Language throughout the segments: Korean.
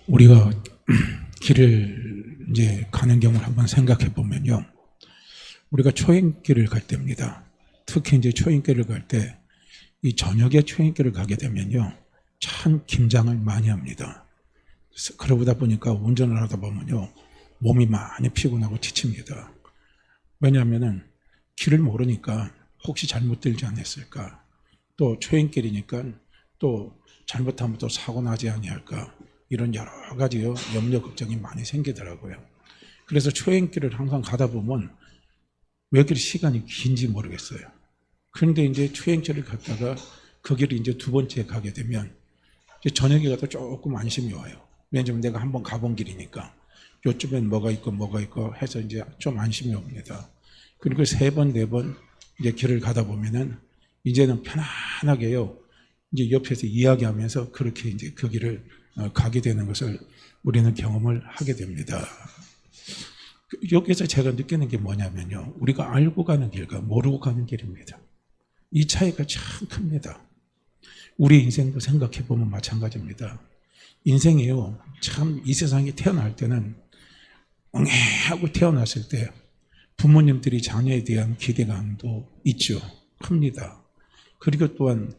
우리가 길을 이제 가는 경우를 한번 생각해 보면요. 우리가 초행길을 갈 때입니다. 특히 이제 초행길을 갈 때 이 저녁에 초행길을 가게 되면요. 참 긴장을 많이 합니다. 그러다 보니까 운전을 하다 보면요. 몸이 많이 피곤하고 지칩니다. 왜냐하면은 길을 모르니까 혹시 잘못 들지 않았을까? 또 초행길이니까 또 잘못하면 또 사고 나지 아니할까? 이런 여러 가지 염려 걱정이 많이 생기더라고요. 그래서 초행길을 항상 가다 보면 왜 그렇게 시간이 긴지 모르겠어요. 그런데 이제 초행길을 갔다가 그 길을 이제 두 번째 가게 되면 이제 저녁에 가도 조금 안심이 와요. 왜냐하면 내가 한번 가본 길이니까 요쯤엔 뭐가 있고 해서 이제 좀 안심이 옵니다. 그리고 세 번, 네 번 이제 길을 가다 보면은 이제는 편안하게요. 이제 옆에서 이야기하면서 그렇게 이제 그 길을 가게 되는 것을 우리는 경험을 하게 됩니다. 여기서 제가 느끼는 게 뭐냐면요. 우리가 알고 가는 길과 모르고 가는 길입니다. 이 차이가 참 큽니다. 우리 인생도 생각해 보면 마찬가지입니다. 인생이요. 참 이 세상에 태어날 때는 웅해하고 태어났을 때 부모님들이 자녀에 대한 기대감도 있죠. 큽니다. 그리고 또한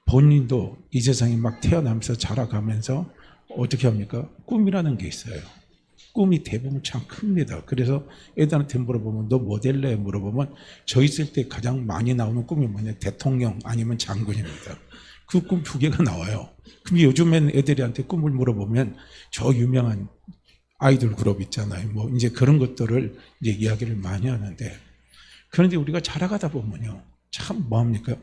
본인도 이 세상에 막 태어나면서 자라가면서 어떻게 합니까? 꿈이라는 게 있어요. 꿈이 대부분 참 큽니다. 그래서 애들한테 물어보면 너 뭐 될래? 물어보면 저 있을 때 가장 많이 나오는 꿈이 뭐냐? 대통령 아니면 장군입니다. 그 꿈 두 개가 나와요. 근데 요즘엔 애들한테 꿈을 물어보면 저 유명한 아이돌 그룹 있잖아요. 뭐 이제 그런 것들을 이제 이야기를 많이 하는데 그런데 우리가 자라가다 보면요. 참 뭐합니까?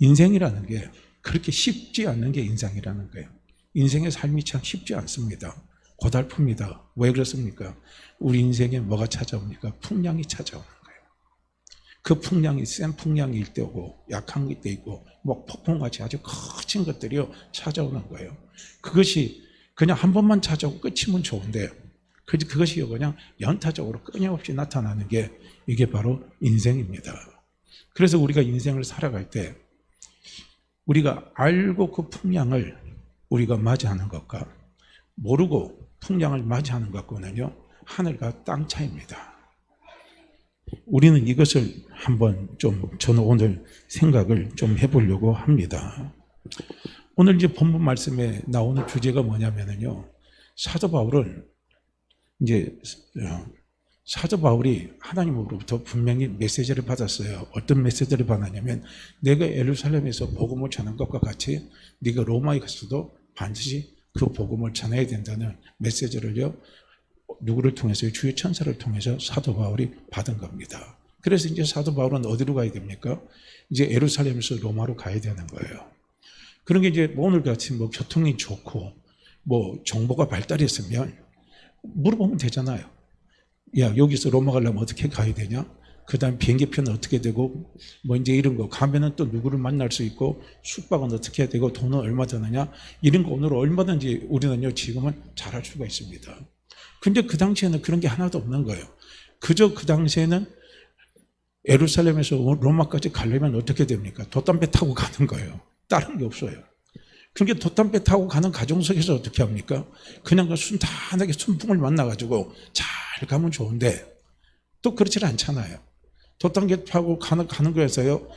인생이라는 게 그렇게 쉽지 않는 게 인생이라는 거예요. 인생의 삶이 참 쉽지 않습니다. 고달픕니다. 왜 그렇습니까? 우리 인생에 뭐가 찾아옵니까? 풍랑이 찾아오는 거예요. 그 풍랑이 센 풍랑일 때고 약한 때 있고 뭐 폭풍같이 아주 거친 것들이요 찾아오는 거예요. 그것이 그냥 한 번만 찾아오고 끝이면 좋은데 그것이 그냥 연타적으로 끊임없이 나타나는 게 이게 바로 인생입니다. 그래서 우리가 인생을 살아갈 때 우리가 알고 그 풍랑을 우리가 맞이하는 것과 모르고 풍랑을 맞이하는 것과는요 하늘과 땅 차이입니다. 우리는 이것을 한번 저는 오늘 생각을 좀 해보려고 합니다. 오늘 이제 본문 말씀에 나오는 주제가 뭐냐면요 사도 바울이 하나님으로부터 분명히 메시지를 받았어요. 어떤 메시지를 받았냐면 내가 예루살렘에서 복음을 전한 것과 같이 네가 로마에 가서도 반드시 그 복음을 전해야 된다는 메시지를요. 누구를 통해서요? 주의 천사를 통해서 사도 바울이 받은 겁니다. 그래서 이제 사도 바울은 어디로 가야 됩니까? 이제 예루살렘에서 로마로 가야 되는 거예요. 그런 게 이제 오늘같이 뭐 교통이 좋고 뭐 정보가 발달했으면 물어보면 되잖아요. 야, 여기서 로마 가려면 어떻게 가야 되냐? 그 다음 비행기표는 어떻게 되고, 뭐 이제 이런 거. 가면은 또 누구를 만날 수 있고, 숙박은 어떻게 해야 되고, 돈은 얼마 드느냐? 이런 거 오늘 얼마든지 우리는요, 지금은 잘할 수가 있습니다. 근데 그 당시에는 그런 게 하나도 없는 거예요. 그저 그 당시에는 예루살렘에서 로마까지 가려면 어떻게 됩니까? 돛담배 타고 가는 거예요. 다른 게 없어요. 그러니까 돛담배 타고 가는 가정석에서 어떻게 합니까? 그냥 그 순탄하게 순풍을 만나가지고 잘 가면 좋은데 또 그렇지 않잖아요. 돛담배 타고 가는 거에서요.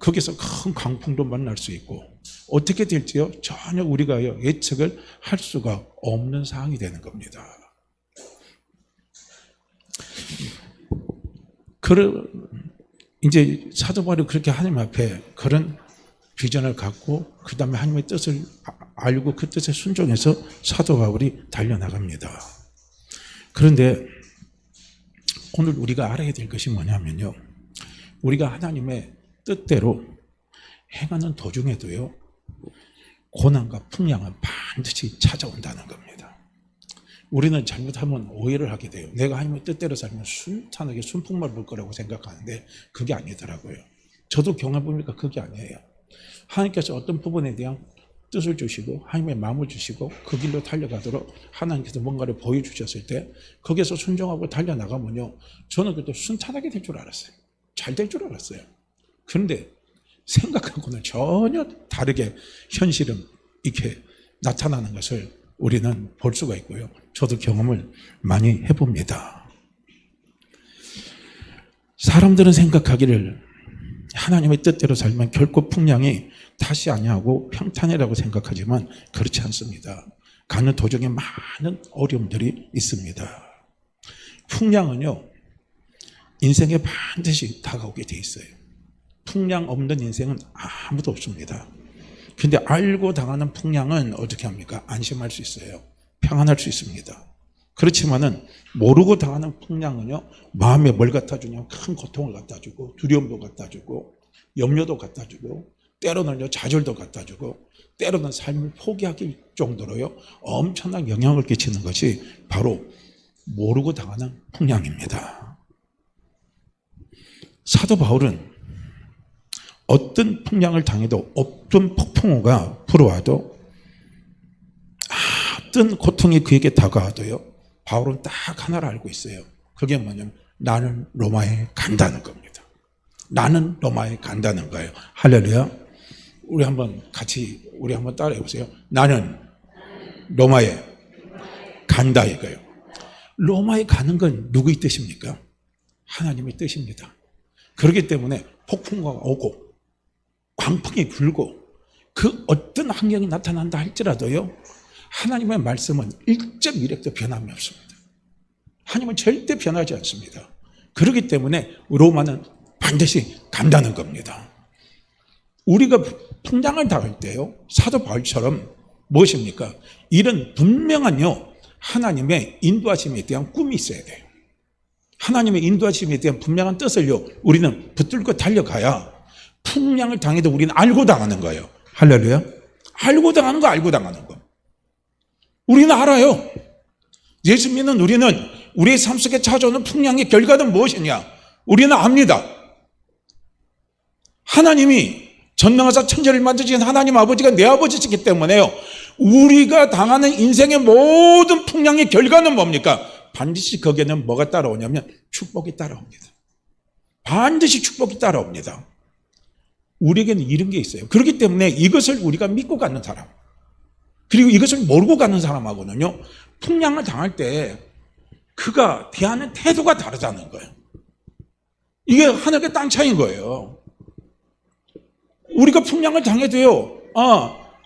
거기서 큰 강풍도 만날 수 있고 어떻게 될지요? 전혀 우리가 예측을 할 수가 없는 상황이 되는 겁니다. 이제 사도 바울이 그렇게 하나님 앞에 그런 비전을 갖고 그 다음에 하나님의 뜻을 알고 그 뜻에 순종해서 사도 바울이 달려나갑니다. 그런데 오늘 우리가 알아야 될 것이 뭐냐면요. 우리가 하나님의 뜻대로 행하는 도중에도요. 고난과 풍랑은 반드시 찾아온다는 겁니다. 우리는 잘못하면 오해를 하게 돼요. 내가 하나님의 뜻대로 살면 순탄하게 순풍만 불 거라고 생각하는데 그게 아니더라고요. 저도 경험해보니까 그게 아니에요. 하나님께서 어떤 부분에 대한 뜻을 주시고 하나님의 마음을 주시고 그 길로 달려가도록 하나님께서 뭔가를 보여주셨을 때 거기에서 순종하고 달려나가면요. 저는 그때 순탄하게 될 줄 알았어요. 잘 될 줄 알았어요. 그런데 생각하고는 전혀 다르게 현실은 이렇게 나타나는 것을 우리는 볼 수가 있고요. 저도 경험을 많이 해봅니다. 사람들은 생각하기를 하나님의 뜻대로 살면 결코 풍랑이 다시 아니하고 평탄이라고 생각하지만 그렇지 않습니다. 가는 도중에 많은 어려움들이 있습니다. 풍랑은요, 인생에 반드시 다가오게 돼 있어요. 풍랑 없는 인생은 아무도 없습니다. 근데 알고 당하는 풍랑은 어떻게 합니까? 안심할 수 있어요. 평안할 수 있습니다. 그렇지만은 모르고 당하는 풍랑은요, 마음에 뭘 갖다 주냐? 큰 고통을 갖다 주고, 두려움도 갖다 주고, 염려도 갖다 주고, 때로는요, 좌절도 갖다 주고, 때로는 삶을 포기하기 정도로요, 엄청난 영향을 끼치는 것이 바로 모르고 당하는 풍랑입니다. 사도 바울은 어떤 풍랑을 당해도, 어떤 폭풍우가 불어와도, 어떤 고통이 그에게 다가와도요, 바울은 딱 하나를 알고 있어요. 그게 뭐냐면 나는 로마에 간다는 겁니다. 나는 로마에 간다는 거예요. 할렐루야. 우리 한번 따라해 보세요. 나는 로마에 간다 이거예요. 로마에 가는 건 누구의 뜻입니까? 하나님의 뜻입니다. 그렇기 때문에 폭풍우가 오고 광풍이 불고 그 어떤 환경이 나타난다 할지라도요, 하나님의 말씀은 1.1핵도 변함이 없습니다. 하나님은 절대 변하지 않습니다. 그렇기 때문에 로마는 반드시 간다는 겁니다. 우리가 풍랑을 당할 때요, 사도 바울처럼 무엇입니까? 이런 분명한요, 하나님의 인도하심에 대한 꿈이 있어야 돼요. 하나님의 인도하심에 대한 분명한 뜻을요, 우리는 붙들고 달려가야 풍랑을 당해도 우리는 알고 당하는 거예요. 할렐루야. 알고 당하는 거, 알고 당하는 거. 우리는 알아요. 예수 믿는 우리는 우리의 삶 속에 찾아오는 풍랑의 결과는 무엇이냐? 우리는 압니다. 하나님이 전능하사 천지를 만드신 하나님 아버지가 내 아버지시기 때문에요, 우리가 당하는 인생의 모든 풍랑의 결과는 뭡니까? 반드시 거기에는 뭐가 따라오냐면 축복이 따라옵니다. 반드시 축복이 따라옵니다. 우리에게는 이런 게 있어요. 그렇기 때문에 이것을 우리가 믿고 가는 사람, 그리고 이것을 모르고 가는 사람하고는요, 풍랑을 당할 때 그가 대하는 태도가 다르다는 거예요. 이게 하늘과 땅 차이인 거예요. 우리가 풍랑을 당해도요,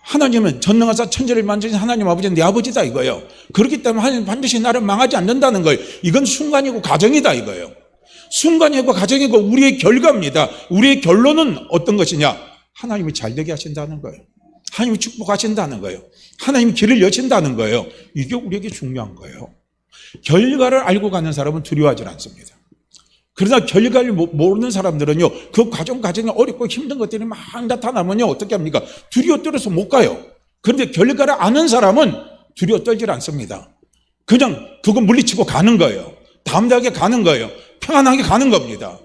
하나님은 전능하사 천지를 만드신 하나님 아버지는 내 아버지다 이거예요. 그렇기 때문에 하나님 반드시 나를 망하지 않는다는 거예요. 이건 순간이고 가정이다 이거예요. 순간이고 가정이고 우리의 결과입니다. 우리의 결론은 어떤 것이냐? 하나님이 잘되게 하신다는 거예요. 하나님이 축복하신다는 거예요. 하나님이 길을 여신다는 거예요. 이게 우리에게 중요한 거예요. 결과를 알고 가는 사람은 두려워하지 않습니다. 그러나 결과를 모르는 사람들은요, 그 과정이 어렵고 힘든 것들이 막 나타나면요, 어떻게 합니까? 두려워 떨어서 못 가요. 그런데 결과를 아는 사람은 두려워 떨질 않습니다. 그냥 그거 물리치고 가는 거예요. 담대하게 가는 거예요. 평안하게 가는 겁니다.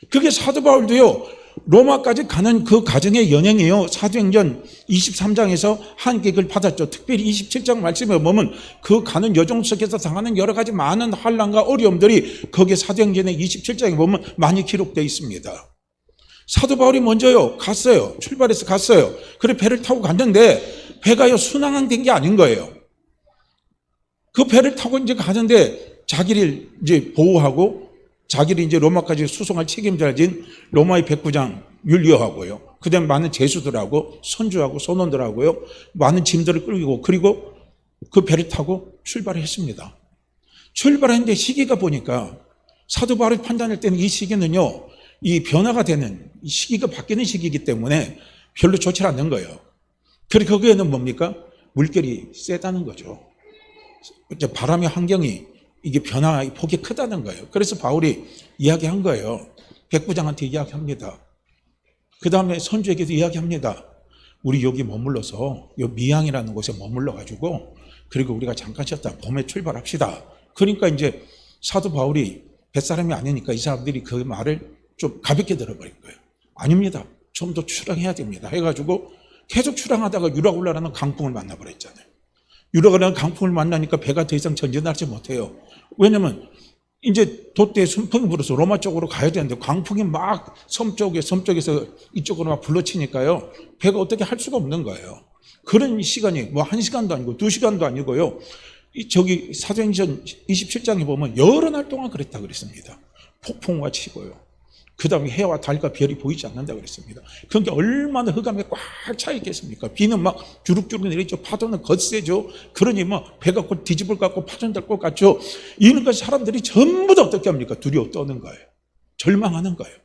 그게 사도 바울도요, 로마까지 가는 그 과정의 연행이에요. 사도행전 23장에서 한 계획을 받았죠. 특별히 27장 말씀에 보면 그 가는 여정 속에서 당하는 여러 가지 많은 환난과 어려움들이 거기에 사도행전의 27장에 보면 많이 기록되어 있습니다. 사도 바울이 먼저요, 갔어요. 출발해서 갔어요. 그래 배를 타고 갔는데 배가요, 순항된 게 아닌 거예요. 그 배를 타고 이제 가는데 자기를 이제 보호하고 자기를 이제 로마까지 수송할 책임자를 진 로마의 백부장 율리오하고요, 그 다음에 많은 제수들하고 선주하고 선원들하고요, 많은 짐들을 끌고, 그리고 그 배를 타고 출발을 했습니다. 출발했는데 시기가 보니까 사도 바울이 판단할 때는 이 시기는요, 이 변화가 되는, 이 시기가 바뀌는 시기이기 때문에 별로 좋지 않는 거예요. 그리고 거기에는 뭡니까? 물결이 세다는 거죠. 바람의 환경이, 이게 변화의 폭이 크다는 거예요. 그래서 바울이 이야기한 거예요. 백부장한테 이야기합니다. 그 다음에 선주에게도 이야기합니다. 우리 여기 머물러서 요 미항이라는 곳에 머물러가지고, 그리고 우리가 잠깐 쉬었다 봄에 출발합시다. 그러니까 이제 사도 바울이 뱃사람이 아니니까 이 사람들이 그 말을 좀 가볍게 들어버린 거예요. 아닙니다. 좀 더 출항해야 됩니다. 해가지고 계속 출항하다가 유라굴라라는 강풍을 만나버렸잖아요. 유라굴라라는 강풍을 만나니까 배가 더 이상 전진하지 못해요. 왜냐면 이제 돛대에 순풍이 불어서 로마 쪽으로 가야 되는데 광풍이 막 섬쪽에서 이쪽으로 막 불러치니까요, 배가 어떻게 할 수가 없는 거예요. 그런 시간이 뭐 1시간도 아니고 2시간도 아니고요. 저기 사도행전 27장에 보면 여러 날 동안 그랬다 그랬습니다. 폭풍우가 치고요. 그 다음에 해와 달과 별이 보이지 않는다 그랬습니다. 그러니까 얼마나 흑암에 꽉 차 있겠습니까? 비는 막 주룩주룩 내리죠. 파도는 거세죠. 그러니 뭐 배가 곧 뒤집을 것 같고 파전될 것 같죠. 이런 것 사람들이 전부 다 어떻게 합니까? 두려워 떠는 거예요. 절망하는 거예요.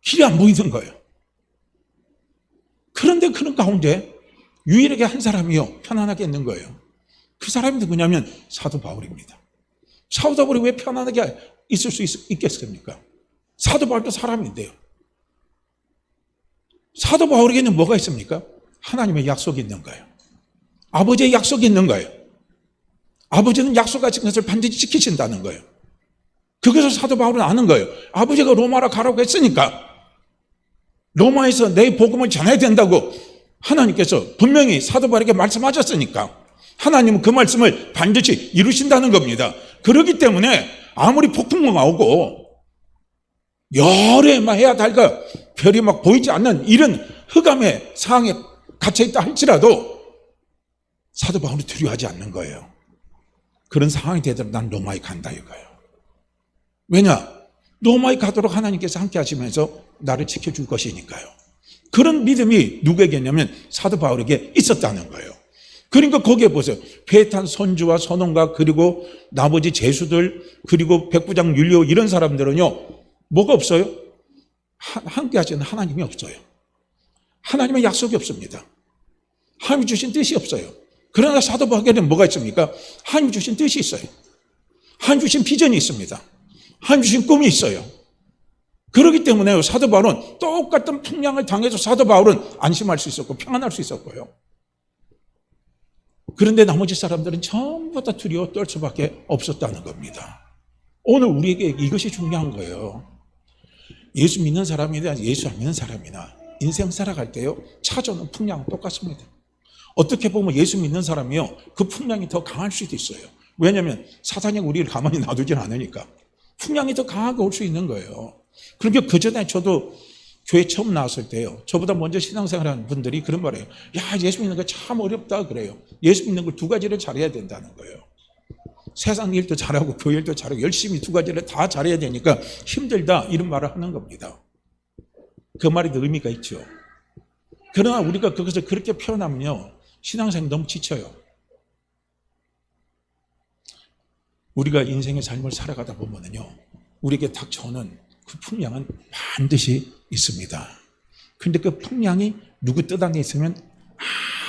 길이 안 보이는 거예요. 그런데 그런 가운데 유일하게 한 사람이요 편안하게 있는 거예요. 그 사람이 누구냐면 사도 바울입니다. 사도 바울이 왜 편안하게 있을 수 있겠습니까? 사도 바울도 사람인데요. 사도 바울에게는 뭐가 있습니까? 하나님의 약속이 있는 거예요. 아버지의 약속이 있는 거예요. 아버지는 약속하신 것을 반드시 지키신다는 거예요. 그것을 사도 바울은 아는 거예요. 아버지가 로마로 가라고 했으니까 로마에서 내 복음을 전해야 된다고 하나님께서 분명히 사도 바울에게 말씀하셨으니까 하나님은 그 말씀을 반드시 이루신다는 겁니다. 그렇기 때문에 아무리 폭풍우가 오고 열에 막 해야 달과 별이 막 보이지 않는 이런 흑암의 상황에 갇혀있다 할지라도 사도 바울은 두려워하지 않는 거예요. 그런 상황이 되더라도 난 로마에 간다 이거예요. 왜냐? 로마에 가도록 하나님께서 함께 하시면서 나를 지켜줄 것이니까요. 그런 믿음이 누구에게 있냐면 사도 바울에게 있었다는 거예요. 그러니까 거기에 보세요. 배에 탄 선주와 선원과 그리고 나머지 제수들 그리고 백부장 율리오 이런 사람들은요. 뭐가 없어요? 함께 하시는 하나님이 없어요. 하나님의 약속이 없습니다. 하나님이 주신 뜻이 없어요. 그러나 사도 바울에게는 뭐가 있습니까? 하나님이 주신 뜻이 있어요. 하나님이 주신 비전이 있습니다. 하나님이 주신 꿈이 있어요. 그렇기 때문에 사도 바울은 똑같은 풍랑을 당해서 사도 바울은 안심할 수 있었고 평안할 수 있었고요. 그런데 나머지 사람들은 전부 다 두려워 떨 수밖에 없었다는 겁니다. 오늘 우리에게 이것이 중요한 거예요. 예수 믿는 사람이나 예수 안 믿는 사람이나 인생 살아갈 때요 찾아오는 풍랑은 똑같습니다. 어떻게 보면 예수 믿는 사람이요 그 풍랑이 더 강할 수도 있어요. 왜냐하면 사단이 우리를 가만히 놔두진 않으니까 풍랑이 더 강하게 올 수 있는 거예요. 그러니까 그전에 저도 교회 처음 나왔을 때요 저보다 먼저 신앙생활하는 분들이 그런 말이에요. 야 예수 믿는 거 참 어렵다 그래요. 예수 믿는 걸 두 가지를 잘해야 된다는 거예요. 세상 일도 잘하고 교회 일도 잘하고 열심히 두 가지를 다 잘해야 되니까 힘들다 이런 말을 하는 겁니다. 그 말에도 의미가 있죠. 그러나 우리가 그것을 그렇게 표현하면요 신앙생활 너무 지쳐요. 우리가 인생의 삶을 살아가다 보면요 우리에게 닥쳐오는 그 풍랑은 반드시 있습니다. 그런데 그 풍랑이 누구 뜻 안에 있으면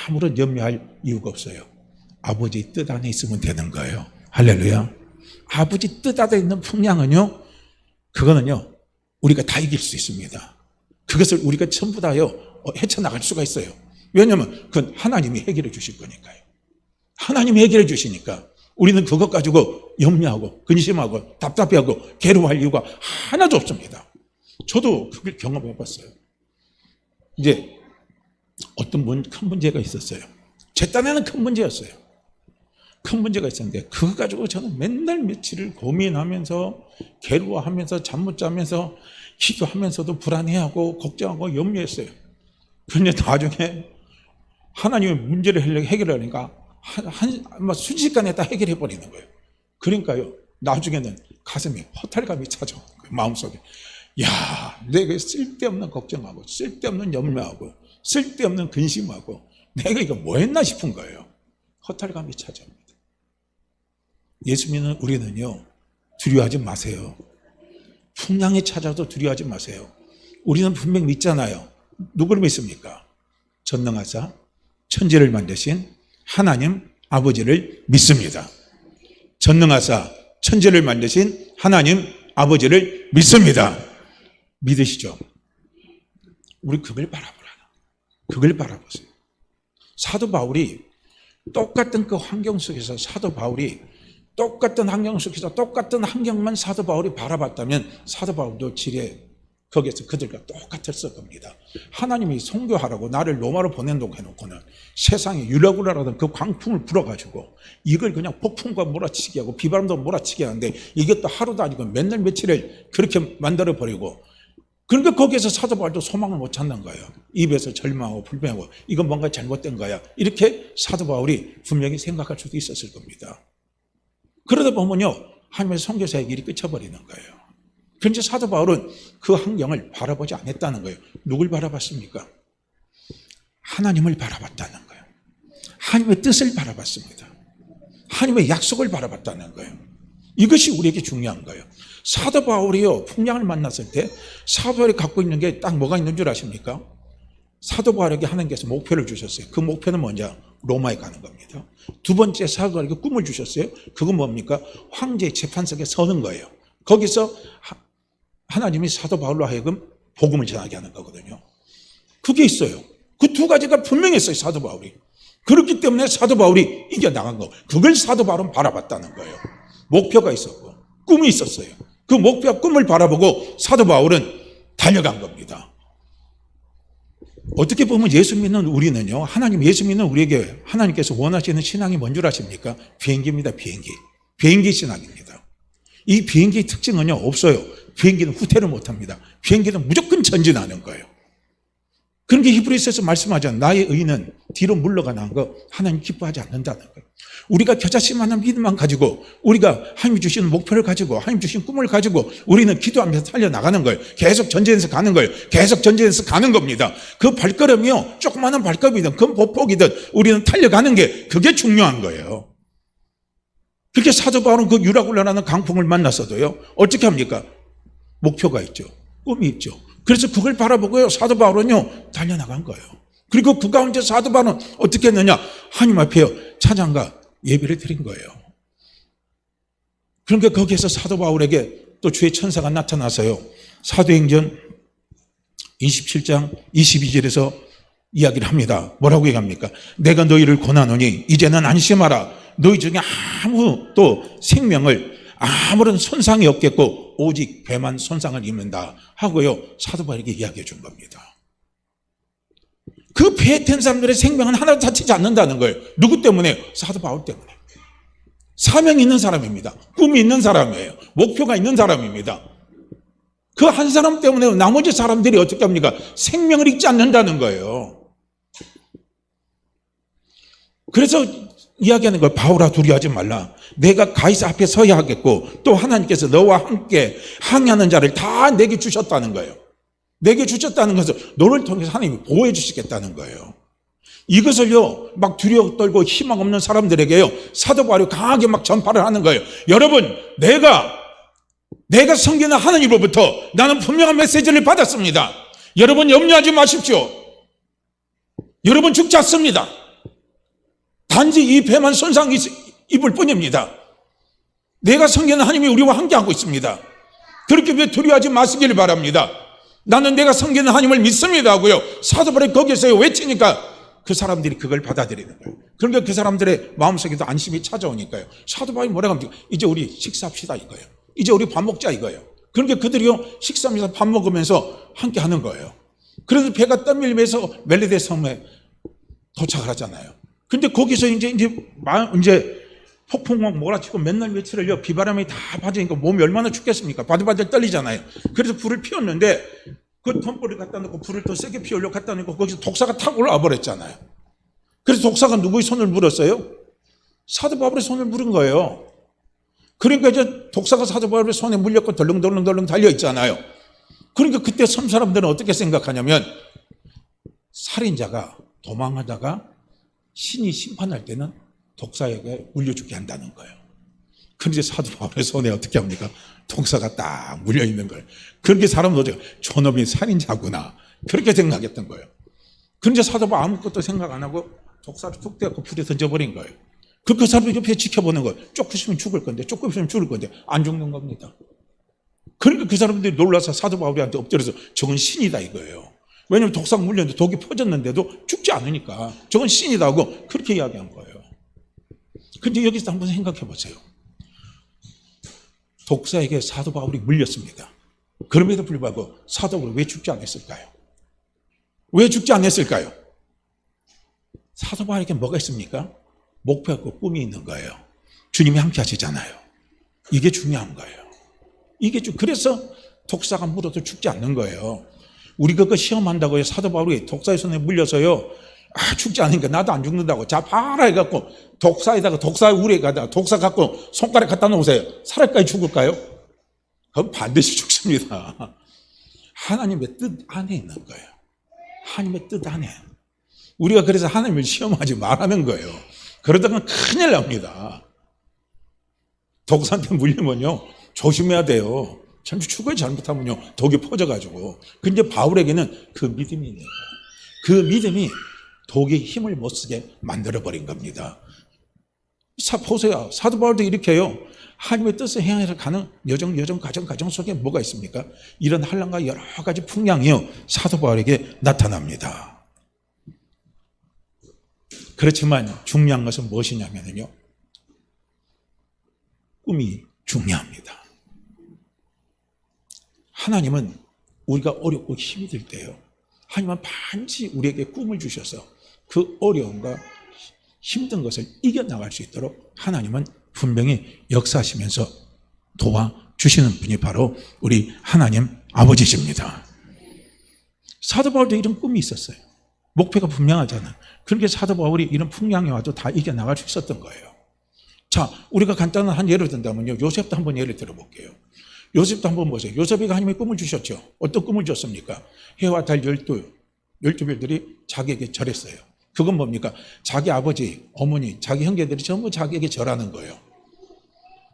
아무런 염려할 이유가 없어요. 아버지 뜻 안에 있으면 되는 거예요. 할렐루야. 아버지 뜻 안에 있는 풍랑은요 그거는요 우리가 다 이길 수 있습니다. 그것을 우리가 전부 다요 헤쳐나갈 수가 있어요. 왜냐하면 그건 하나님이 해결해 주실 거니까요. 하나님이 해결해 주시니까 우리는 그것 가지고 염려하고 근심하고 답답해하고 괴로워할 이유가 하나도 없습니다. 저도 그걸 경험해 봤어요. 이제 어떤 큰 문제가 있었어요. 제 딴에는 큰 문제였어요. 큰 문제가 있었는데 그거 가지고 저는 맨날 며칠을 고민하면서 괴로워하면서 잠 못 자면서 기도하면서도 불안해하고 걱정하고 염려했어요. 그런데 나중에 하나님의 문제를 해결하니까 순식간에 다 해결해 버리는 거예요. 그러니까요 나중에는 가슴이 허탈감이 찾아오는 거예요. 마음속에 야 내가 쓸데없는 걱정하고 쓸데없는 염려하고 쓸데없는 근심하고 내가 이거 뭐 했나 싶은 거예요. 허탈감이 찾아옵니다. 예수 믿는 우리는요 두려워하지 마세요. 풍랑이 찾아도 두려워하지 마세요. 우리는 분명 믿잖아요. 누구를 믿습니까? 전능하사 천지를 만드신 하나님 아버지를 믿습니다. 전능하사 천지를 만드신 하나님 아버지를 믿습니다. 믿으시죠? 우리 그걸 바라보라. 그걸 바라보세요. 사도 바울이 똑같은 그 환경 속에서 사도 바울이 똑같은 환경 속에서 똑같은 환경만 사도 바울이 바라봤다면 사도 바울도 지뢰 거기에서 그들과 똑같았을 겁니다. 하나님이 선교하라고 나를 로마로 보낸다고 해놓고는 세상에 유라굴라라던 그 광풍을 불어가지고 이걸 그냥 폭풍과 몰아치게 하고 비바람도 몰아치게 하는데 이것도 하루도 아니고 맨날 며칠을 그렇게 만들어버리고 그러니까 거기에서 사도 바울도 소망을 못 찾는 거예요. 입에서 절망하고 불평하고 이건 뭔가 잘못된 거야. 이렇게 사도 바울이 분명히 생각할 수도 있었을 겁니다. 그러다 보면요, 하나님의 선교사의 길이 끝쳐버리는 거예요. 그런데 사도 바울은 그 환경을 바라보지 않았다는 거예요. 누굴 바라봤습니까? 하나님을 바라봤다는 거예요. 하나님의 뜻을 바라봤습니다. 하나님의 약속을 바라봤다는 거예요. 이것이 우리에게 중요한 거예요. 사도 바울이요, 풍랑을 만났을 때 사도 바울이 갖고 있는 게 딱 뭐가 있는 줄 아십니까? 사도 바울에게 하나님께서 목표를 주셨어요. 그 목표는 뭐냐? 로마에 가는 겁니다. 두 번째, 사도 바울에게 꿈을 주셨어요. 그건 뭡니까? 황제의 재판석에 서는 거예요. 거기서 하나님이 사도 바울로 하여금 복음을 전하게 하는 거거든요. 그게 있어요. 그 두 가지가 분명했어요, 사도 바울이. 그렇기 때문에 사도 바울이 이겨나간 거. 그걸 사도 바울은 바라봤다는 거예요. 목표가 있었고 꿈이 있었어요. 그 목표와 꿈을 바라보고 사도 바울은 달려간 겁니다. 어떻게 보면 예수 믿는 우리는요, 하나님 예수 믿는 우리에게 하나님께서 원하시는 신앙이 뭔 줄 아십니까? 비행기입니다. 비행기 신앙입니다. 이 비행기의 특징은요, 없어요. 비행기는 후퇴를 못합니다. 비행기는 무조건 전진하는 거예요. 그런 게 히브리서에서 말씀하잖아요. 나의 의는 뒤로 물러가는 거 하나님 기뻐하지 않는다는 거예요. 우리가 겨자씨만한 믿음만 가지고, 우리가 하나님 주시는 목표를 가지고, 하나님 주신 꿈을 가지고 우리는 기도하면서 달려나가는 거예요. 계속 전진해서 가는 거예요. 계속 전진해서 가는 겁니다. 그 발걸음이요, 조그마한 발걸음이든 큰 보폭이든 우리는 달려가는 게 그게 중요한 거예요. 그렇게 사도 바울은 그 유라굴라라는 강풍을 만났어도요, 어떻게 합니까? 목표가 있죠. 꿈이 있죠. 그래서 그걸 바라보고요, 사도 바울은요, 달려나간 거예요. 그리고 그 가운데 사도 바울은 어떻게 했느냐? 하나님 앞에 찬양과 예배를 드린 거예요. 그러니까 거기에서 사도 바울에게 또 주의 천사가 나타나서요, 사도행전 27장 22절에서 이야기를 합니다. 뭐라고 얘기합니까? 내가 너희를 권하노니 이제는 안심하라. 너희 중에 아무 또 생명을 아무런 손상이 없겠고 오직 배만 손상을 입는다 하고요, 사도 바울에게 이야기해 준 겁니다. 그 배에 탄 사람들의 생명은 하나도 다치지 않는다는 거예요. 누구 때문에? 사도 바울 때문에. 사명이 있는 사람입니다. 꿈이 있는 사람이에요. 목표가 있는 사람입니다. 그 한 사람 때문에 나머지 사람들이 어떻게 합니까? 생명을 잃지 않는다는 거예요. 그래서 이야기하는 거예요. 바울아, 두려워하지 말라. 내가 가이사 앞에 서야 하겠고 또 하나님께서 너와 함께 항해하는 자를 다 내게 주셨다는 거예요. 내게 주셨다는 것은 너를 통해서 하나님이 보호해 주시겠다는 거예요. 이것을요, 막 두려워 떨고 희망 없는 사람들에게요, 사도 바울이 강하게 막 전파를 하는 거예요. 여러분, 내가 섬기는 하나님으로부터 나는 분명한 메시지를 받았습니다. 여러분 염려하지 마십시오. 여러분 죽지 않습니다. 단지 이 배만 손상 입을 뿐입니다. 내가 섬기는 하나님이 우리와 함께하고 있습니다. 그렇게 두려워하지 마시기를 바랍니다. 나는 내가 섬기는 하나님을 믿습니다 하고요, 사도 바울이 거기서 외치니까 그 사람들이 그걸 받아들이는 거예요. 그러니까 그 사람들의 마음속에도 안심이 찾아오니까요, 사도 바울이 뭐라고 합니까? 이제 우리 식사합시다 이거예요. 이제 우리 밥 먹자 이거예요. 그러니까 그들이요, 식사하면서 밥 먹으면서 함께 하는 거예요. 그래서 배가 떠밀면서 멜리데 섬에 도착을 하잖아요. 근데 거기서 이제 폭풍 몰아치고 맨날 며칠을요, 비바람이 다 빠지니까 몸이 얼마나 춥겠습니까? 바들바들 떨리잖아요. 그래서 불을 피웠는데 그 덤불을 갖다 놓고 불을 더 세게 피우려고 갖다 놓고 거기서 독사가 탁 올라와 버렸잖아요. 그래서 독사가 누구의 손을 물었어요? 사도 바울의 손을 물은 거예요. 그러니까 이제 독사가 사도 바울의 손에 물렸고 덜렁덜렁 달려있잖아요. 그러니까 그때 섬 사람들은 어떻게 생각하냐면, 살인자가 도망하다가 신이 심판할 때는 독사에게 물려 죽게 한다는 거예요. 그런데 사도 바울의 손에 어떻게 합니까? 독사가 딱 물려 있는 거예요. 그렇게 사람은 어떻게, 저놈이 살인자구나, 그렇게 생각했던 거예요. 그런데 사도 바울 아무것도 생각 안 하고 독사를 툭 떼고 불에 던져버린 거예요. 그 사람들 옆에 지켜보는 거예요. 쫓고 있으면 죽을 건데, 쫓고 있으면 죽을 건데 안 죽는 겁니다. 그러니까 그 사람들이 놀라서 사도 바울한테 엎드려서 저건 신이다 이거예요. 왜냐하면 독사가 물렸는데 독이 퍼졌는데도 죽지 않으니까 저건 신이다 하고 그렇게 이야기한 거예요. 그런데 여기서 한번 생각해 보세요. 독사에게 사도 바울이 물렸습니다. 그럼에도 불구하고 사도 바울이 왜 죽지 않았을까요? 왜 죽지 않았을까요? 사도 바울에게 뭐가 있습니까? 목표가 있고 꿈이 있는 거예요. 주님이 함께 하시잖아요. 이게 중요한 거예요. 그래서 독사가 물어도 죽지 않는 거예요. 우리 그거 시험한다고 해요. 사도 바울이 독사의 손에 물려서요. 죽지 않으니까 나도 안 죽는다고. 자, 봐라 해갖고 독사에다가 독사 우리에 가다가 독사 갖고 손가락 갖다 놓으세요. 살아까지 죽을까요? 그럼 반드시 죽습니다. 하나님의 뜻 안에 있는 거예요. 하나님의 뜻 안에. 우리가 그래서 하나님을 시험하지 말라는 거예요. 그러다가 큰일 납니다. 독사한테 물리면요 조심해야 돼요. 참 죽어요. 잘못하면요 독이 퍼져가지고. 근데 바울에게는 그 믿음이 있는 거예요. 그 믿음이 독이 힘을 못 쓰게 만들어버린 겁니다. 보세요. 사도 바울도 이렇게 해요. 하나님의 뜻을 행해서 가는 여정, 가정 속에 뭐가 있습니까? 이런 환난과 여러 가지 풍랑이요 사도 바울에게 나타납니다. 그렇지만 중요한 것은 무엇이냐면요 꿈이 중요합니다. 하나님은 우리가 어렵고 힘이 들 때요 하나님은 반드시 우리에게 꿈을 주셔서 그 어려움과 힘든 것을 이겨나갈 수 있도록 하나님은 분명히 역사하시면서 도와주시는 분이 바로 우리 하나님 아버지십니다. 사도 바울도 이런 꿈이 있었어요. 목표가 분명하잖아요. 그렇게 사도 바울이 이런 풍랑에 와도 다 이겨나갈 수 있었던 거예요. 자, 우리가 간단한 한 예를 든다면요 요셉도 한번 예를 들어볼게요. 요셉도 한번 보세요. 요셉이 하나님의 꿈을 주셨죠. 어떤 꿈을 줬습니까? 해와 달 12별들이 자기에게 절했어요. 그건 뭡니까? 자기 아버지, 어머니, 자기 형제들이 전부 자기에게 절하는 거예요.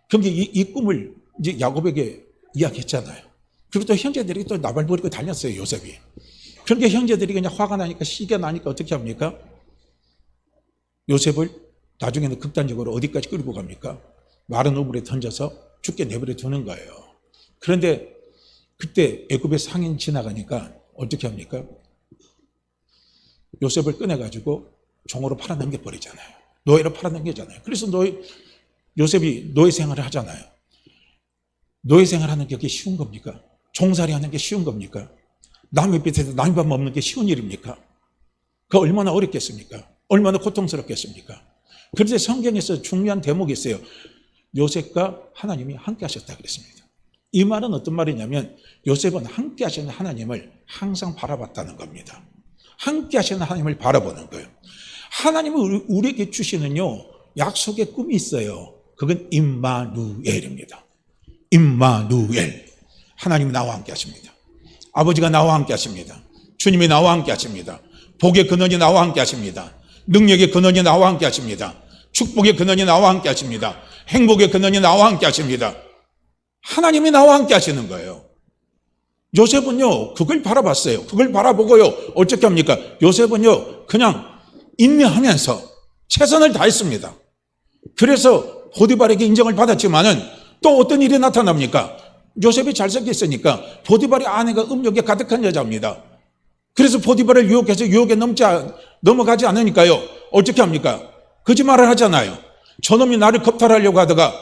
그런데 이 꿈을 이제 야곱에게 이야기했잖아요. 그리고 또 형제들이 또 나발 버리고 달렸어요, 요셉이. 그러니까 형제들이 그냥 화가 나니까 시기가 나니까 어떻게 합니까? 요셉을 나중에는 극단적으로 어디까지 끌고 갑니까? 마른 우물에 던져서 죽게 내버려 두는 거예요. 그런데 그때 애굽의 상인 지나가니까 어떻게 합니까? 요셉을 꺼내가지고 종으로 팔아넘겨버리잖아요. 노예로 팔아넘기잖아요. 그래서 요셉이 노예 생활을 하잖아요. 노예 생활하는 게 그게 쉬운 겁니까? 종살이 하는 게 쉬운 겁니까? 남의 빚에서 남의 밥 먹는 게 쉬운 일입니까? 그거 얼마나 어렵겠습니까? 얼마나 고통스럽겠습니까? 그런데 성경에서 중요한 대목이 있어요. 요셉과 하나님이 함께 하셨다 그랬습니다. 이 말은 어떤 말이냐면 요셉은 함께 하시는 하나님을 항상 바라봤다는 겁니다. 함께 하시는 하나님을 바라보는 거예요. 하나님은 우리에게 주시는요 약속의 꿈이 있어요. 그건 임마누엘입니다. 임마누엘. 하나님이 나와 함께 하십니다. 아버지가 나와 함께 하십니다. 주님이 나와 함께 하십니다. 복의 근원이 나와 함께 하십니다. 능력의 근원이 나와 함께 하십니다. 축복의 근원이 나와 함께 하십니다. 행복의 근원이 나와 함께 하십니다. 하나님이 나와 함께 하시는 거예요. 요셉은요 그걸 바라봤어요. 그걸 바라보고요 어떻게 합니까? 요셉은요 그냥 인내하면서 최선을 다했습니다. 그래서 보디발에게 인정을 받았지만은 또 어떤 일이 나타납니까? 요셉이 잘생겼으니까 보디발의 아내가 음욕에 가득한 여자입니다. 그래서 보디발을 유혹해서 유혹에 넘어가지 않으니까요 어떻게 합니까? 거짓말을 하잖아요. 저놈이 나를 겁탈하려고 하다가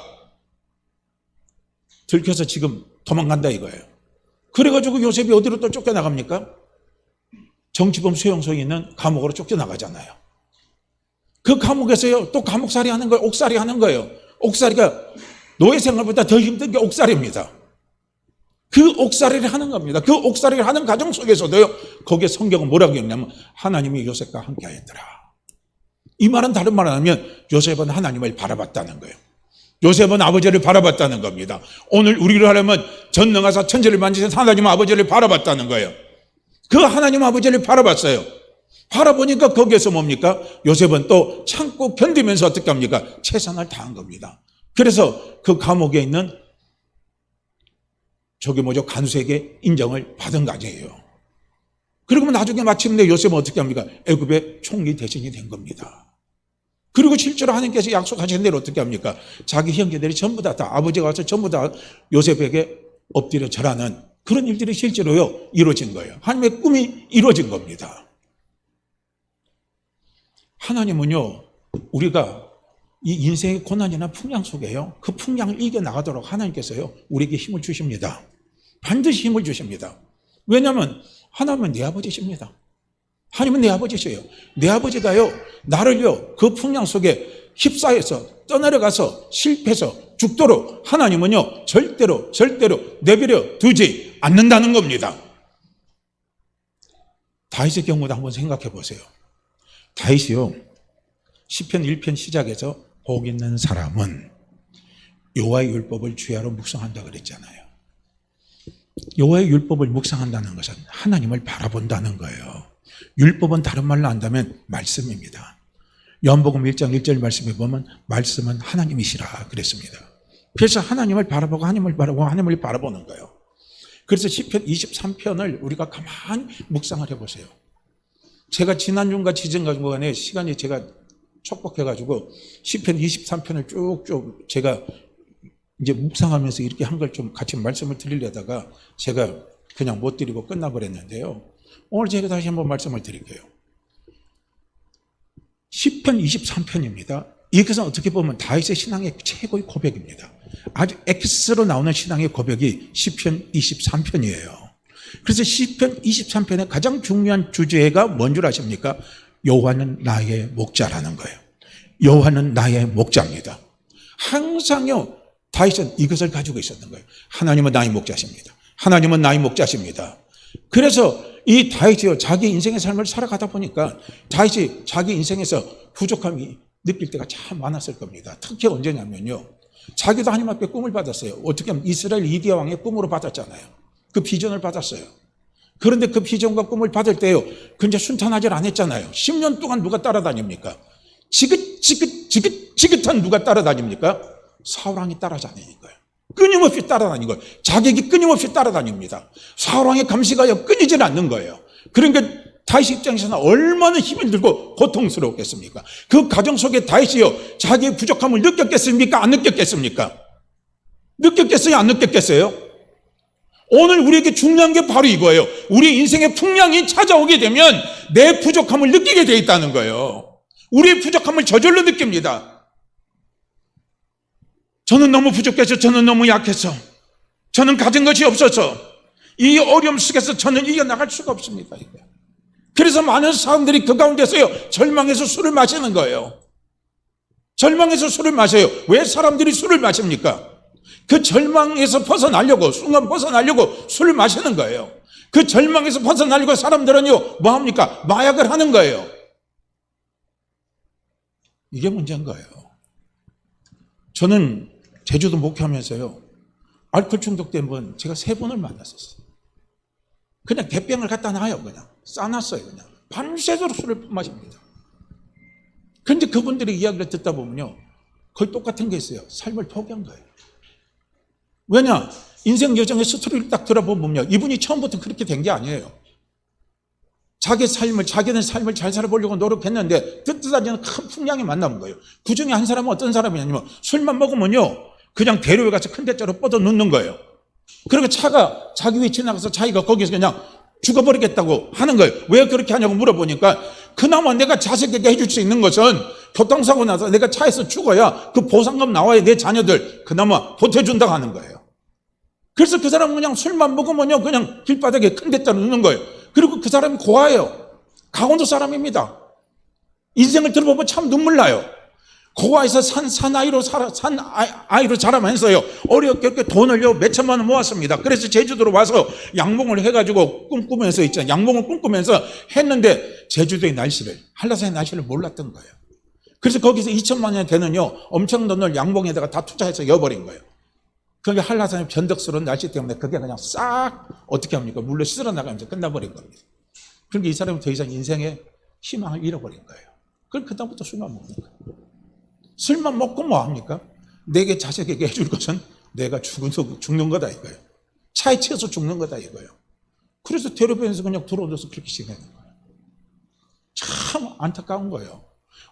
들켜서 지금 도망간다 이거예요. 그래가지고 요셉이 어디로 또 쫓겨나갑니까? 정치범 수용소에 있는 감옥으로 쫓겨나가잖아요. 그 감옥에서요 또 감옥살이 하는 거예요. 옥살이 하는 거예요. 옥살이가 노예 생활보다 더 힘든 게 옥살이입니다. 그 옥살이를 하는 겁니다. 그 옥살이를 하는 과정 속에서도요 거기에 성경은 뭐라고 했냐면 하나님이 요셉과 함께 하였더라. 이 말은 다른 말 안 하면 요셉은 하나님을 바라봤다는 거예요. 요셉은 아버지를 바라봤다는 겁니다. 오늘 우리를 하려면 전능하사 천지를 만지신 하나님 아버지를 바라봤다는 거예요. 그 하나님 아버지를 바라봤어요. 바라보니까 거기에서 뭡니까? 요셉은 또 참고 견디면서 어떻게 합니까? 최선을 다한 겁니다. 그래서 그 감옥에 있는 간수에게 인정을 받은 과정이에요. 그리고 나중에 마침내 요셉은 어떻게 합니까? 애굽의 총리 대신이 된 겁니다. 그리고 실제로 하나님께서 약속하신 대로 어떻게 합니까? 자기 형제들이 전부 다 아버지가 와서 전부 다 요셉에게 엎드려 절하는 그런 일들이 실제로요 이루어진 거예요. 하나님의 꿈이 이루어진 겁니다. 하나님은요 우리가 이 인생의 고난이나 풍랑 속에요 그 풍랑을 이겨나가도록 하나님께서요 우리에게 힘을 주십니다. 반드시 힘을 주십니다. 왜냐하면 하나님은 내 아버지십니다. 하나님은 내 아버지세요. 내 아버지가요 나를요 그 풍랑 속에 휩싸여서 떠내려가서 실패해서 죽도록 하나님은요 절대로 내버려 두지 않는다는 겁니다. 다윗의 경우도 한번 생각해 보세요. 다윗이요 시편 1편 시작해서 복 있는 사람은 여호와의 율법을 주야로 묵상한다 그랬잖아요. 여호와의 율법을 묵상한다는 것은 하나님을 바라본다는 거예요. 율법은 다른 말로 한다면 말씀입니다. 요한복음 1장 1절 말씀에 보면 말씀은 하나님이시라 그랬습니다. 그래서 하나님을 바라보고 하나님을 바라보는 거예요. 그래서 시편 23편을 우리가 가만히 묵상을 해보세요. 제가 지난주인가 지난주간에 시간이 제가 촉박해가지고 시편 23편을 쭉쭉 제가 이제 묵상하면서 이렇게 한 걸 좀 같이 말씀을 드리려다가 제가 그냥 못 드리고 끝나버렸는데요. 오늘 제가 다시 한번 말씀을 드릴게요. 시편 23편입니다. 이것은 어떻게 보면 다윗의 신앙의 최고의 고백입니다. 아주 X로 나오는 신앙의 고백이 시편 23편이에요. 그래서 시편 23편의 가장 중요한 주제가 뭔 줄 아십니까? 여호와는 나의 목자라는 거예요. 여호와는 나의 목자입니다. 항상요 다윗은 이것을 가지고 있었는 거예요. 하나님은 나의 목자십니다. 하나님은 나의 목자십니다. 그래서 이 다윗이요 자기 인생의 삶을 살아가다 보니까 다윗이 자기 인생에서 부족함이 느낄 때가 참 많았을 겁니다. 특히 언제냐면요 자기도 하나님 앞에 꿈을 받았어요. 어떻게 하면 이스라엘 이디야 왕의 꿈으로 받았잖아요. 그 비전을 받았어요. 그런데 그 비전과 꿈을 받을 때요 근데 순탄하지 않았잖아요. 10년 동안 누가 따라다닙니까? 지긋한 누가 따라다닙니까? 사울왕이 따라다니는 거예요. 끊임없이 따라다니는 거예요. 자객이 끊임없이 따라다닙니다. 사울왕의 감시가 끊이질 않는 거예요. 그러니까 다윗 입장에서는 얼마나 힘을 들고 고통스러웠겠습니까? 그 가정 속에 다윗이요 자기의 부족함을 느꼈겠습니까? 안 느꼈겠습니까? 느꼈겠어요? 안 느꼈겠어요? 오늘 우리에게 중요한 게 바로 이거예요. 우리 인생의 풍랑이 찾아오게 되면 내 부족함을 느끼게 돼 있다는 거예요. 우리의 부족함을 저절로 느낍니다. 저는 너무 부족해서, 저는 너무 약해서, 저는 가진 것이 없어서 이 어려움 속에서 저는 이겨나갈 수가 없습니다. 그래서 많은 사람들이 그 가운데서요 절망해서 술을 마시는 거예요. 절망해서 술을 마셔요. 왜 사람들이 술을 마십니까? 그 절망에서 벗어나려고, 순간 벗어나려고 술을 마시는 거예요. 그 절망에서 벗어나려고 사람들은요 뭐 합니까? 마약을 하는 거예요. 이게 문제인 거예요. 저는 제주도 목회하면서요 알코올 중독된 분 제가 3분을 만났었어요. 그냥 대병을 갖다 놔요. 그냥 싸놨어요. 그냥 밤새도록 술을 마십니다. 그런데 그분들의 이야기를 듣다 보면요 거의 똑같은 게 있어요. 삶을 포기한 거예요. 왜냐? 인생 여정의 스토리를 딱 들어보면요 이분이 처음부터 그렇게 된 게 아니에요. 자기는 삶을 잘 살아보려고 노력했는데 뜻하지 않은 큰 풍랑이 만나는 거예요. 그 중에 한 사람은 어떤 사람이냐면 술만 먹으면요 그냥 대로에 가서 큰 대자로 뻗어 눕는 거예요. 그리고 차가 자기 위에 지나가서 자기가 거기서 그냥 죽어버리겠다고 하는 거예요. 왜 그렇게 하냐고 물어보니까 그나마 내가 자식에게 해줄 수 있는 것은 교통사고 나서 내가 차에서 죽어야 그 보상금 나와야 내 자녀들 그나마 보태준다고 하는 거예요. 그래서 그 사람은 그냥 술만 먹으면요 그냥 길바닥에 큰 대자로 눕는 거예요. 그리고 그 사람이 고아예요. 강원도 사람입니다. 인생을 들어보면 참 눈물 나요. 고아에서 사나이로 자라면서요 어렵게 돈을요 몇 천만 원 모았습니다. 그래서 제주도로 와서 양봉을 해가지고 꿈꾸면서 있잖아요. 양봉을 꿈꾸면서 했는데 제주도의 날씨를, 한라산의 날씨를 몰랐던 거예요. 그래서 거기서 2천만 원 되는요 엄청난 돈을 양봉에다가 다 투자해서 여버린 거예요. 그게 한라산의 변덕스러운 날씨 때문에 그게 그냥 싹 어떻게 합니까? 물로 쓸어나가면서 끝나버린 겁니다. 그러니까 이 사람은 더 이상 인생의 희망을 잃어버린 거예요. 그럼 그다음부터 술만 먹는 거예요. 술만 먹고 뭐 합니까? 내게 자식에게 해줄 것은 내가 죽는 거다 이거예요. 차에 치여서 죽는 거다 이거예요. 그래서 대로변에서 그냥 들어오면서 그렇게 지내는 거예요. 참 안타까운 거예요.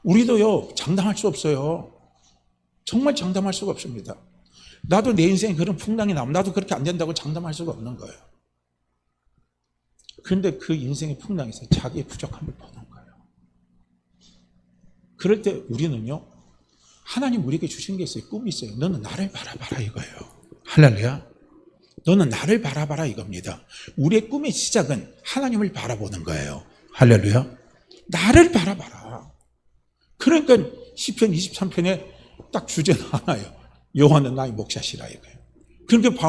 우리도요 장담할 수 없어요. 정말 장담할 수가 없습니다. 나도 내 인생에 그런 풍랑이 나오면 나도 그렇게 안 된다고 장담할 수가 없는 거예요. 그런데 그 인생의 풍랑에서 자기의 부족함을 보는 거예요. 그럴 때 우리는요 하나님 우리에게 주신 게 있어요. 꿈이 있어요. 너는 나를 바라봐라 이거예요. 할렐루야. 너는 나를 바라봐라 이겁니다. 우리의 꿈의 시작은 하나님을 바라보는 거예요. 할렐루야. 나를 바라봐라. 그러니까 시편 23편에 딱 주제는 하나예요. 여호와는 나의 목자시라 이거예요. 그러니까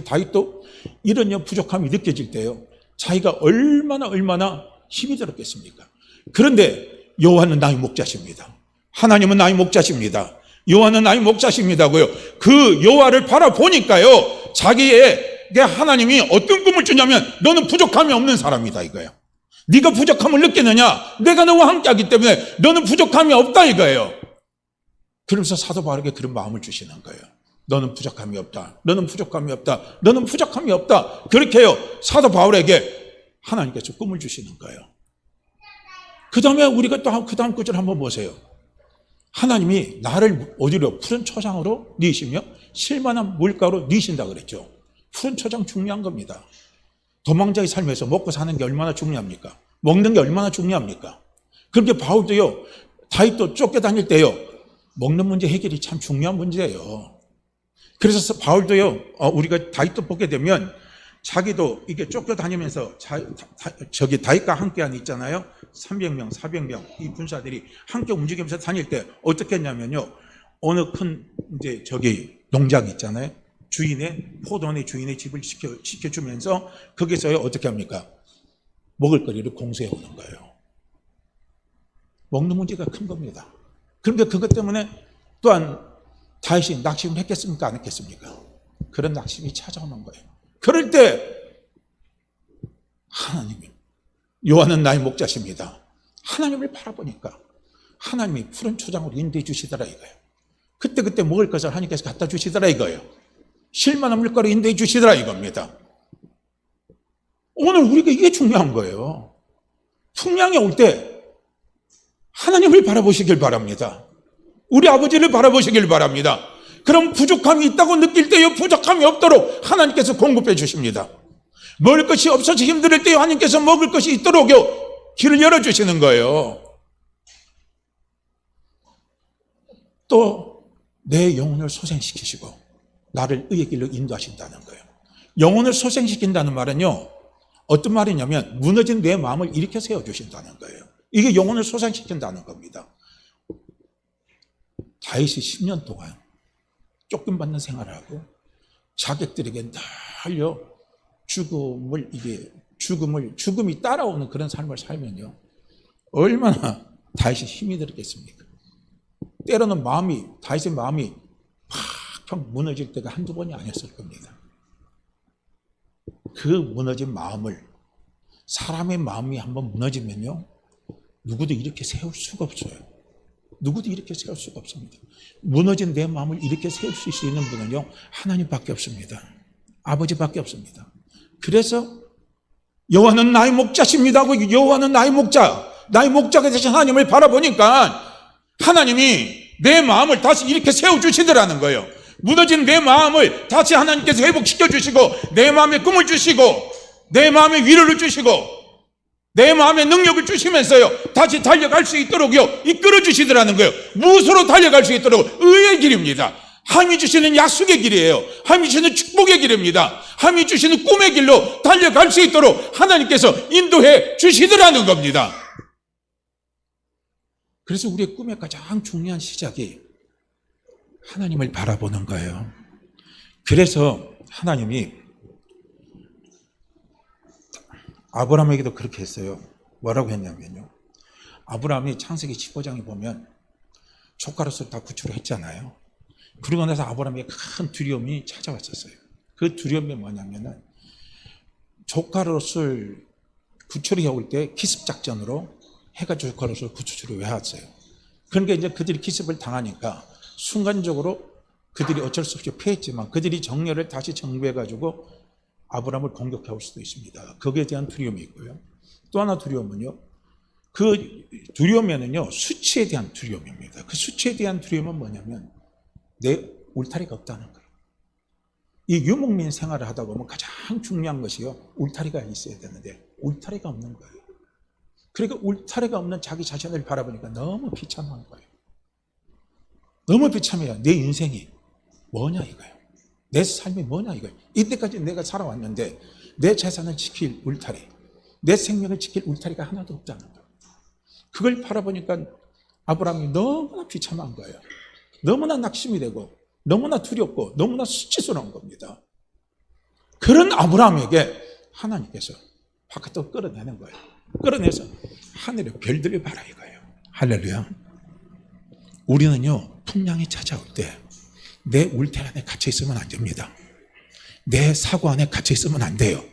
다윗도 이런 부족함이 느껴질 때요, 자기가 얼마나 힘이 들었겠습니까? 그런데 여호와는 나의 목자십니다. 하나님은 나의 목자십니다. 여호와는 나의 목자십니다고요. 그 여호와를 바라보니까요, 자기에게 하나님이 어떤 꿈을 주냐면, 너는 부족함이 없는 사람이다 이거예요. 네가 부족함을 느끼느냐? 내가 너와 함께하기 때문에 너는 부족함이 없다 이거예요. 그러면서 사도 바울에게 그런 마음을 주시는 거예요. 너는 부족함이 없다. 너는 부족함이 없다. 너는 부족함이 없다. 그렇게 해요. 사도 바울에게 하나님께서 꿈을 주시는 거예요. 그 다음에 우리가 또 그 다음 구절 한번 보세요. 하나님이 나를 어디로? 푸른 초장으로 넣으시며 실만한 물가로 넣으신다 그랬죠. 푸른 초장 중요한 겁니다. 도망자의 삶에서 먹고 사는 게 얼마나 중요합니까? 먹는 게 얼마나 중요합니까? 그렇게 바울도요, 다윗도 쫓겨다닐 때요, 먹는 문제 해결이 참 중요한 문제예요. 그래서 바울도요, 우리가 다윗도 보게 되면 자기도 이게 쫓겨다니면서 다윗과 함께한 있잖아요. 300명, 400명 이 군사들이 함께 움직이면서 다닐 때 어떻게 했냐면요, 어느 큰 농장 있잖아요. 포도원의 주인의 집을 시켜주면서 거기서요 어떻게 합니까? 먹을거리를 공수해 오는 거예요. 먹는 문제가 큰 겁니다. 그런데 그것 때문에 또한 다윗이 낙심을 했겠습니까? 안 했겠습니까? 그런 낙심이 찾아오는 거예요. 그럴 때 하나님이, 여호와는 나의 목자십니다. 하나님을 바라보니까 하나님이 푸른 초장으로 인도해 주시더라 이거예요. 그때 먹을 것을 하나님께서 갖다 주시더라 이거예요. 실만한 물가로 인도해 주시더라 이겁니다. 오늘 우리가 이게 중요한 거예요. 풍랑이 올 때 하나님을 바라보시길 바랍니다. 우리 아버지를 바라보시길 바랍니다. 그럼 부족함이 있다고 느낄 때요, 부족함이 없도록 하나님께서 공급해 주십니다. 먹을 것이 없어서 힘들 때요, 하나님께서 먹을 것이 있도록요 길을 열어주시는 거예요. 또 내 영혼을 소생시키시고 나를 의의 길로 인도하신다는 거예요. 영혼을 소생시킨다는 말은요, 어떤 말이냐면 무너진 내 마음을 일으켜 세워주신다는 거예요. 이게 영혼을 소생시킨다는 겁니다. 다윗이 10년 동안 쫓김받는 생활을 하고 자객들에게 날려 죽음이 따라오는 그런 삶을 살면요, 얼마나 다윗이 힘이 들었겠습니까? 때로는 다윗의 마음이 팍 무너질 때가 한두 번이 아니었을 겁니다. 그 무너진 마음을, 사람의 마음이 한번 무너지면요, 누구도 이렇게 세울 수가 없어요. 누구도 이렇게 세울 수가 없습니다. 무너진 내 마음을 이렇게 세울 수 있는 분은요, 하나님밖에 없습니다. 아버지밖에 없습니다. 그래서 여호와는 나의 목자십니다 하고, 여호와는 나의 목자가 되신 하나님을 바라보니까 하나님이 내 마음을 다시 이렇게 세워주시더라는 거예요. 무너진 내 마음을 다시 하나님께서 회복시켜 주시고, 내 마음에 꿈을 주시고, 내 마음에 위로를 주시고, 내 마음에 능력을 주시면서요, 다시 달려갈 수 있도록요 이끌어 주시더라는 거예요. 무엇으로 달려갈 수 있도록? 의의 길입니다. 하나님이 주시는 약속의 길이에요. 하나님이 주시는 축복의 길입니다. 하나님이 주시는 꿈의 길로 달려갈 수 있도록 하나님께서 인도해 주시더라는 겁니다. 그래서 우리의 꿈의 가장 중요한 시작이 하나님을 바라보는 거예요. 그래서 하나님이 아브라함에게도 그렇게 했어요. 뭐라고 했냐면요, 아브라함이 창세기 15장에 보면 조카로서 다 구출을 했잖아요. 그러고 나서 아브라함에게 큰 두려움이 찾아왔었어요. 그 두려움이 뭐냐면은 조카로를 구출해 올 때 기습작전으로 해가 조카로를 구출을 해왔어요. 그러니까 이제 그들이 기습을 당하니까 순간적으로 그들이 어쩔 수 없이 피했지만 그들이 정렬을 다시 정비해가지고 아브라함을 공격해 올 수도 있습니다. 거기에 대한 두려움이 있고요. 또 하나 두려움은요, 그 두려움에는요 수치에 대한 두려움입니다. 그 수치에 대한 두려움은 뭐냐면 내 울타리가 없다는 거예요. 이 유목민 생활을 하다 보면 가장 중요한 것이요, 울타리가 있어야 되는데 울타리가 없는 거예요. 그러니까 울타리가 없는 자기 자신을 바라보니까 너무 비참한 거예요. 너무 비참해요. 내 인생이 뭐냐 이거예요. 내 삶이 뭐냐 이거예요. 이때까지 내가 살아왔는데 내 재산을 지킬 울타리, 내 생명을 지킬 울타리가 하나도 없다는 거예요. 그걸 바라보니까 아브라함이 너무나 비참한 거예요. 너무나 낙심이 되고 너무나 두렵고 너무나 수치스러운 겁니다. 그런 아브라함에게 하나님께서 바깥으로 끌어내는 거예요. 끌어내서 하늘의 별들을 봐라 이거예요. 할렐루야. 우리는요, 풍랑이 찾아올 때 내 울타리 안에 갇혀 있으면 안 됩니다. 내 사고 안에 갇혀 있으면 안 돼요.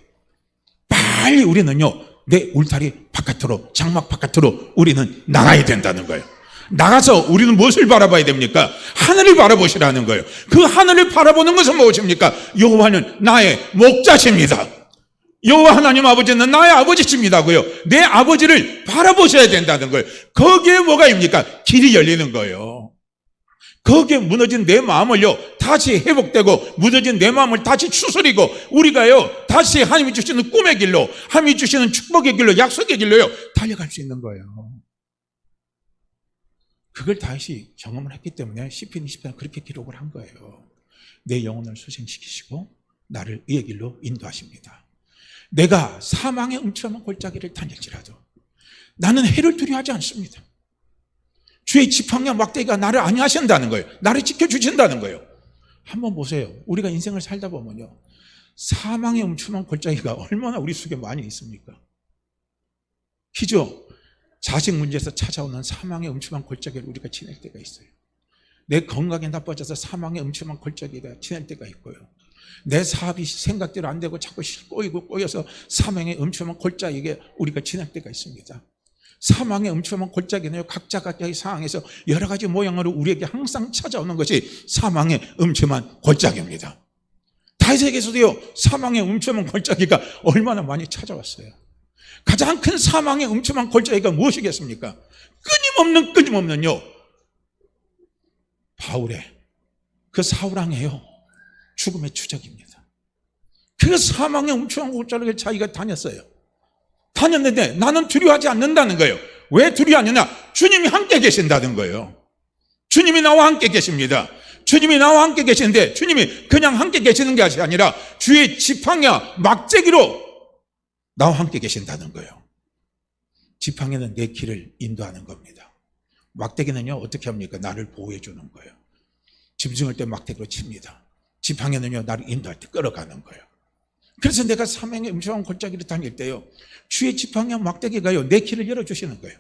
빨리 우리는요, 내 울타리 바깥으로, 장막 바깥으로 우리는 나가야 된다는 거예요. 나가서 우리는 무엇을 바라봐야 됩니까? 하늘을 바라보시라는 거예요. 그 하늘을 바라보는 것은 무엇입니까? 여호와는 나의 목자십니다. 여호와 하나님 아버지는 나의 아버지십니다고요. 내 아버지를 바라보셔야 된다는 거예요. 거기에 뭐가입니까? 길이 열리는 거예요. 거기에 무너진 내 마음을요, 다시 회복되고 무너진 내 마음을 다시 추스리고 우리가요, 다시 하나님이 주시는 꿈의 길로, 하나님이 주시는 축복의 길로, 약속의 길로요, 달려갈 수 있는 거예요. 그걸 다시 경험을 했기 때문에 시편 20편에 그렇게 기록을 한 거예요. 내 영혼을 소생시키시고 나를 의의 길로 인도하십니다. 내가 사망의 음침한 골짜기를 다닐지라도 나는 해를 두려워하지 않습니다. 주의 지팡이와 막대기가 나를 안위하신다는 거예요. 나를 지켜주신다는 거예요. 한번 보세요. 우리가 인생을 살다 보면요, 사망의 음침한 골짜기가 얼마나 우리 속에 많이 있습니까? 그죠? 자식 문제에서 찾아오는 사망의 음침한 골짜기를 우리가 지낼 때가 있어요. 내 건강이 나빠져서 사망의 음침한 골짜기가 지낼 때가 있고요. 내 사업이 생각대로 안 되고 자꾸 꼬여서 사망의 음침한 골짜기에 우리가 지낼 때가 있습니다. 사망의 음침한 골짜기는요, 각자의 상황에서 여러 가지 모양으로 우리에게 항상 찾아오는 것이 사망의 음침한 골짜기입니다. 다윗에게서도요, 사망의 음침한 골짜기가 얼마나 많이 찾아왔어요. 가장 큰 사망의 음침한 골짜기가 무엇이겠습니까? 끊임없는요, 바울의 그 사울왕이에요. 죽음의 추적입니다. 그 사망의 음침한 골짜기를 자기가 다녔는데 나는 두려워하지 않는다는 거예요. 왜 두려워하느냐? 주님이 함께 계신다는 거예요. 주님이 나와 함께 계십니다. 주님이 나와 함께 계시는데 주님이 그냥 함께 계시는 것이 아니라 주의 지팡이와 막대기로 나와 함께 계신다는 거예요. 지팡이는 내 길을 인도하는 겁니다. 막대기는요, 어떻게 합니까? 나를 보호해 주는 거예요. 짐승을 때 막대기로 칩니다. 지팡이는요, 나를 인도할 때 끌어가는 거예요. 그래서 내가 사망의 음침한 골짜기를 다닐 때요, 주의 지팡이와 막대기가요, 내 길을 열어주시는 거예요.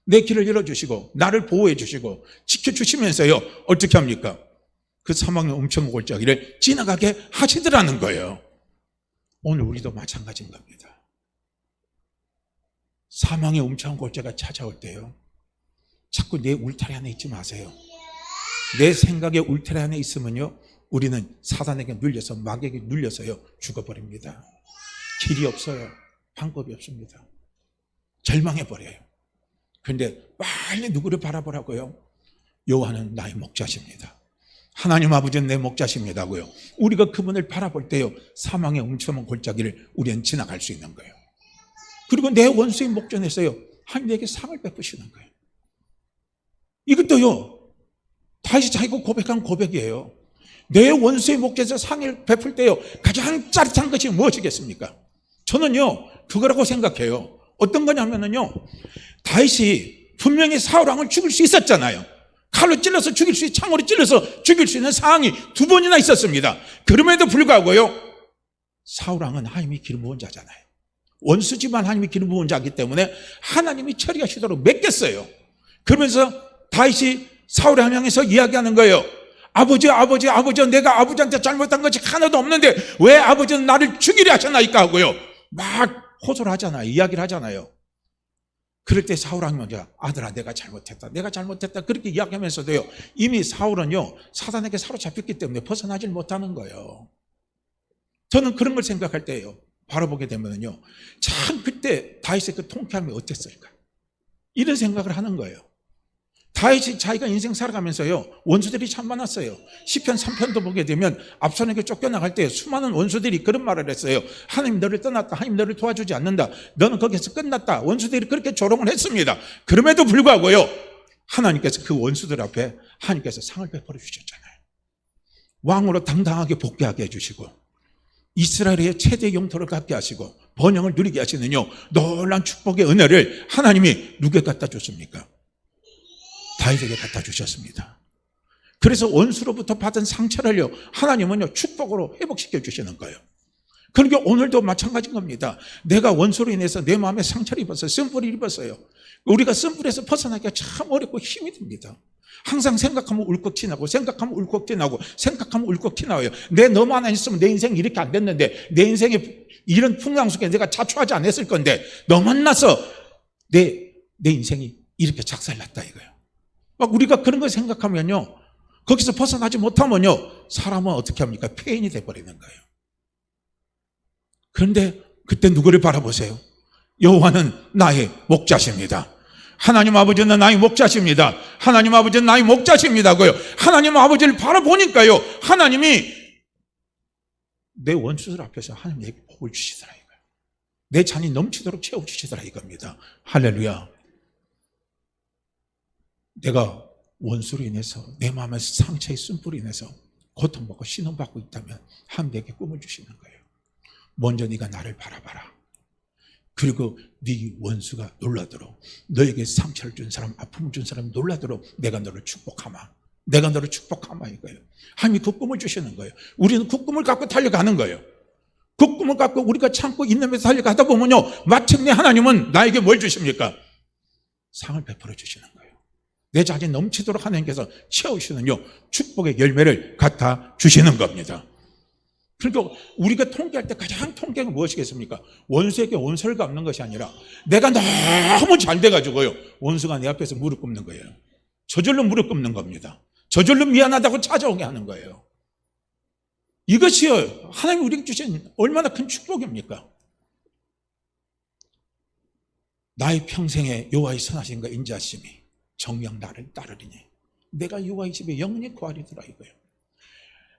내 길을 열어주시고 나를 보호해 주시고 지켜주시면서요, 어떻게 합니까? 그 사망의 음침한 골짜기를 지나가게 하시더라는 거예요. 오늘 우리도 마찬가지인 겁니다. 사망의 음침한 골짜기가 찾아올 때요, 자꾸 내 울타리 안에 있지 마세요. 내 생각의 울타리 안에 있으면요, 우리는 사단에게 눌려서, 마귀에게 눌려서요, 죽어버립니다. 길이 없어요. 방법이 없습니다. 절망해버려요. 그런데 빨리 누구를 바라보라고요? 여호와는 나의 목자십니다. 하나님 아버지는 내 목자십니다고요. 우리가 그분을 바라볼 때요, 사망의 음침한 골짜기를 우리는 지나갈 수 있는 거예요. 그리고 내 원수의 목전에서요, 하나님에게 상을 베푸시는 거예요. 이것도요, 다시 자기가 고백한 고백이에요. 내 원수의 목전에서 상을 베풀 때요, 가장 짜릿한 것이 무엇이겠습니까? 저는요, 그거라고 생각해요. 어떤 거냐면요, 다윗이 분명히 사울왕을 죽일 수 있었잖아요. 칼로 찔러서 죽일 수, 창으로 찔러서 죽일 수 있는 상황이 2번이나 있었습니다. 그럼에도 불구하고요, 사울왕은 하나님이 기름 부은 자잖아요. 원수지만 하나님이 기름 부은 자이기 때문에 하나님이 처리하시도록 맡겼어요. 그러면서 다윗이 사울을 향해서 이야기하는 거예요. 아버지, 내가 아버지한테 잘못한 것이 하나도 없는데 왜 아버지는 나를 죽이려 하셨나이까 하고요, 막 호소를 하잖아요. 이야기를 하잖아요. 그럴 때 사울왕이 먼저, 아들아, 내가 잘못했다 그렇게 이야기하면서도요, 이미 사울은요, 사단에게 사로잡혔기 때문에 벗어나질 못하는 거예요. 저는 그런 걸 생각할 때요, 바라보게 되면요, 참 그때 다윗의 그 통쾌함이 어땠을까, 이런 생각을 하는 거예요. 다윗이 자기가 인생 살아가면서요, 원수들이 참 많았어요. 시편 3편도 보게 되면 압살롬에게 쫓겨나갈 때 수많은 원수들이 그런 말을 했어요. 하나님 너를 떠났다, 하나님 너를 도와주지 않는다, 너는 거기서 끝났다. 원수들이 그렇게 조롱을 했습니다. 그럼에도 불구하고요, 하나님께서 그 원수들 앞에 하나님께서 상을 베풀어 주셨잖아요. 왕으로 당당하게 복귀하게 해주시고 이스라엘의 최대 영토를 갖게 하시고 번영을 누리게 하시는요, 놀라운 축복의 은혜를 하나님이 누구에게 갖다 줬습니까? 다윗에게 갖다 주셨습니다. 그래서 원수로부터 받은 상처를요, 하나님은요, 축복으로 회복시켜 주시는 거예요. 그러니까 오늘도 마찬가지인 겁니다. 내가 원수로 인해서 내 마음에 상처를 입었어요. 쓴뿌리를 입었어요. 우리가 쓴뿌리에서 벗어나기가 참 어렵고 힘이 듭니다. 항상 생각하면 울컥 티나고, 생각하면 울컥 티나고, 생각하면 울컥 티나요. 내 너만 안 있으면 내 인생이 이렇게 안 됐는데, 내 인생에 이런 풍랑 속에 내가 자초하지 않았을 건데, 너 만나서 내 인생이 이렇게 작살났다 이거예요. 막 우리가 그런 걸 생각하면요, 거기서 벗어나지 못하면요, 사람은 어떻게 합니까? 폐인이 돼버리는 거예요. 그런데 그때 누구를 바라보세요? 여호와는 나의 목자십니다. 하나님 아버지는 나의 목자십니다. 하나님 아버지는 나의 목자십니다고요. 하나님 아버지를 바라보니까요, 하나님이 내 원수들 앞에서 하나님에게 복을 주시더라 이거예요. 내 잔이 넘치도록 채워주시더라 이겁니다. 할렐루야. 내가 원수로 인해서 내 마음에 상처의 쓴뿌리 인해서 고통받고 신음받고 있다면 하나님에게 꿈을 주시는 거예요. 먼저 네가 나를 바라봐라. 그리고 네 원수가 놀라도록, 너에게 상처를 준 사람, 아픔을 준 사람이 놀라도록 내가 너를 축복하마. 내가 너를 축복하마 이거예요. 하나님이 그 꿈을 주시는 거예요. 우리는 그 꿈을 갖고 달려가는 거예요. 그 꿈을 갖고 우리가 참고 인내면서 달려가다 보면요, 마침내 하나님은 나에게 뭘 주십니까? 상을 베풀어 주시는 거예요. 내 자신 넘치도록 하나님께서 채우시는요, 축복의 열매를 갖다 주시는 겁니다. 그러니까 우리가 통계할 때 가장 통계가 무엇이겠습니까? 원수에게 원수를 갚는 것이 아니라 내가 너무 잘 돼가지고요, 원수가 내 앞에서 무릎 꿇는 거예요. 저절로 무릎 꿇는 겁니다. 저절로 미안하다고 찾아오게 하는 거예요. 이것이요, 하나님이 우리에게 주신 얼마나 큰 축복입니까? 나의 평생에 여호와의 선하심과 인자하심이 정녕 나를 따르리니 내가 여호와의 집에 영원히 거하리더라 이거예요.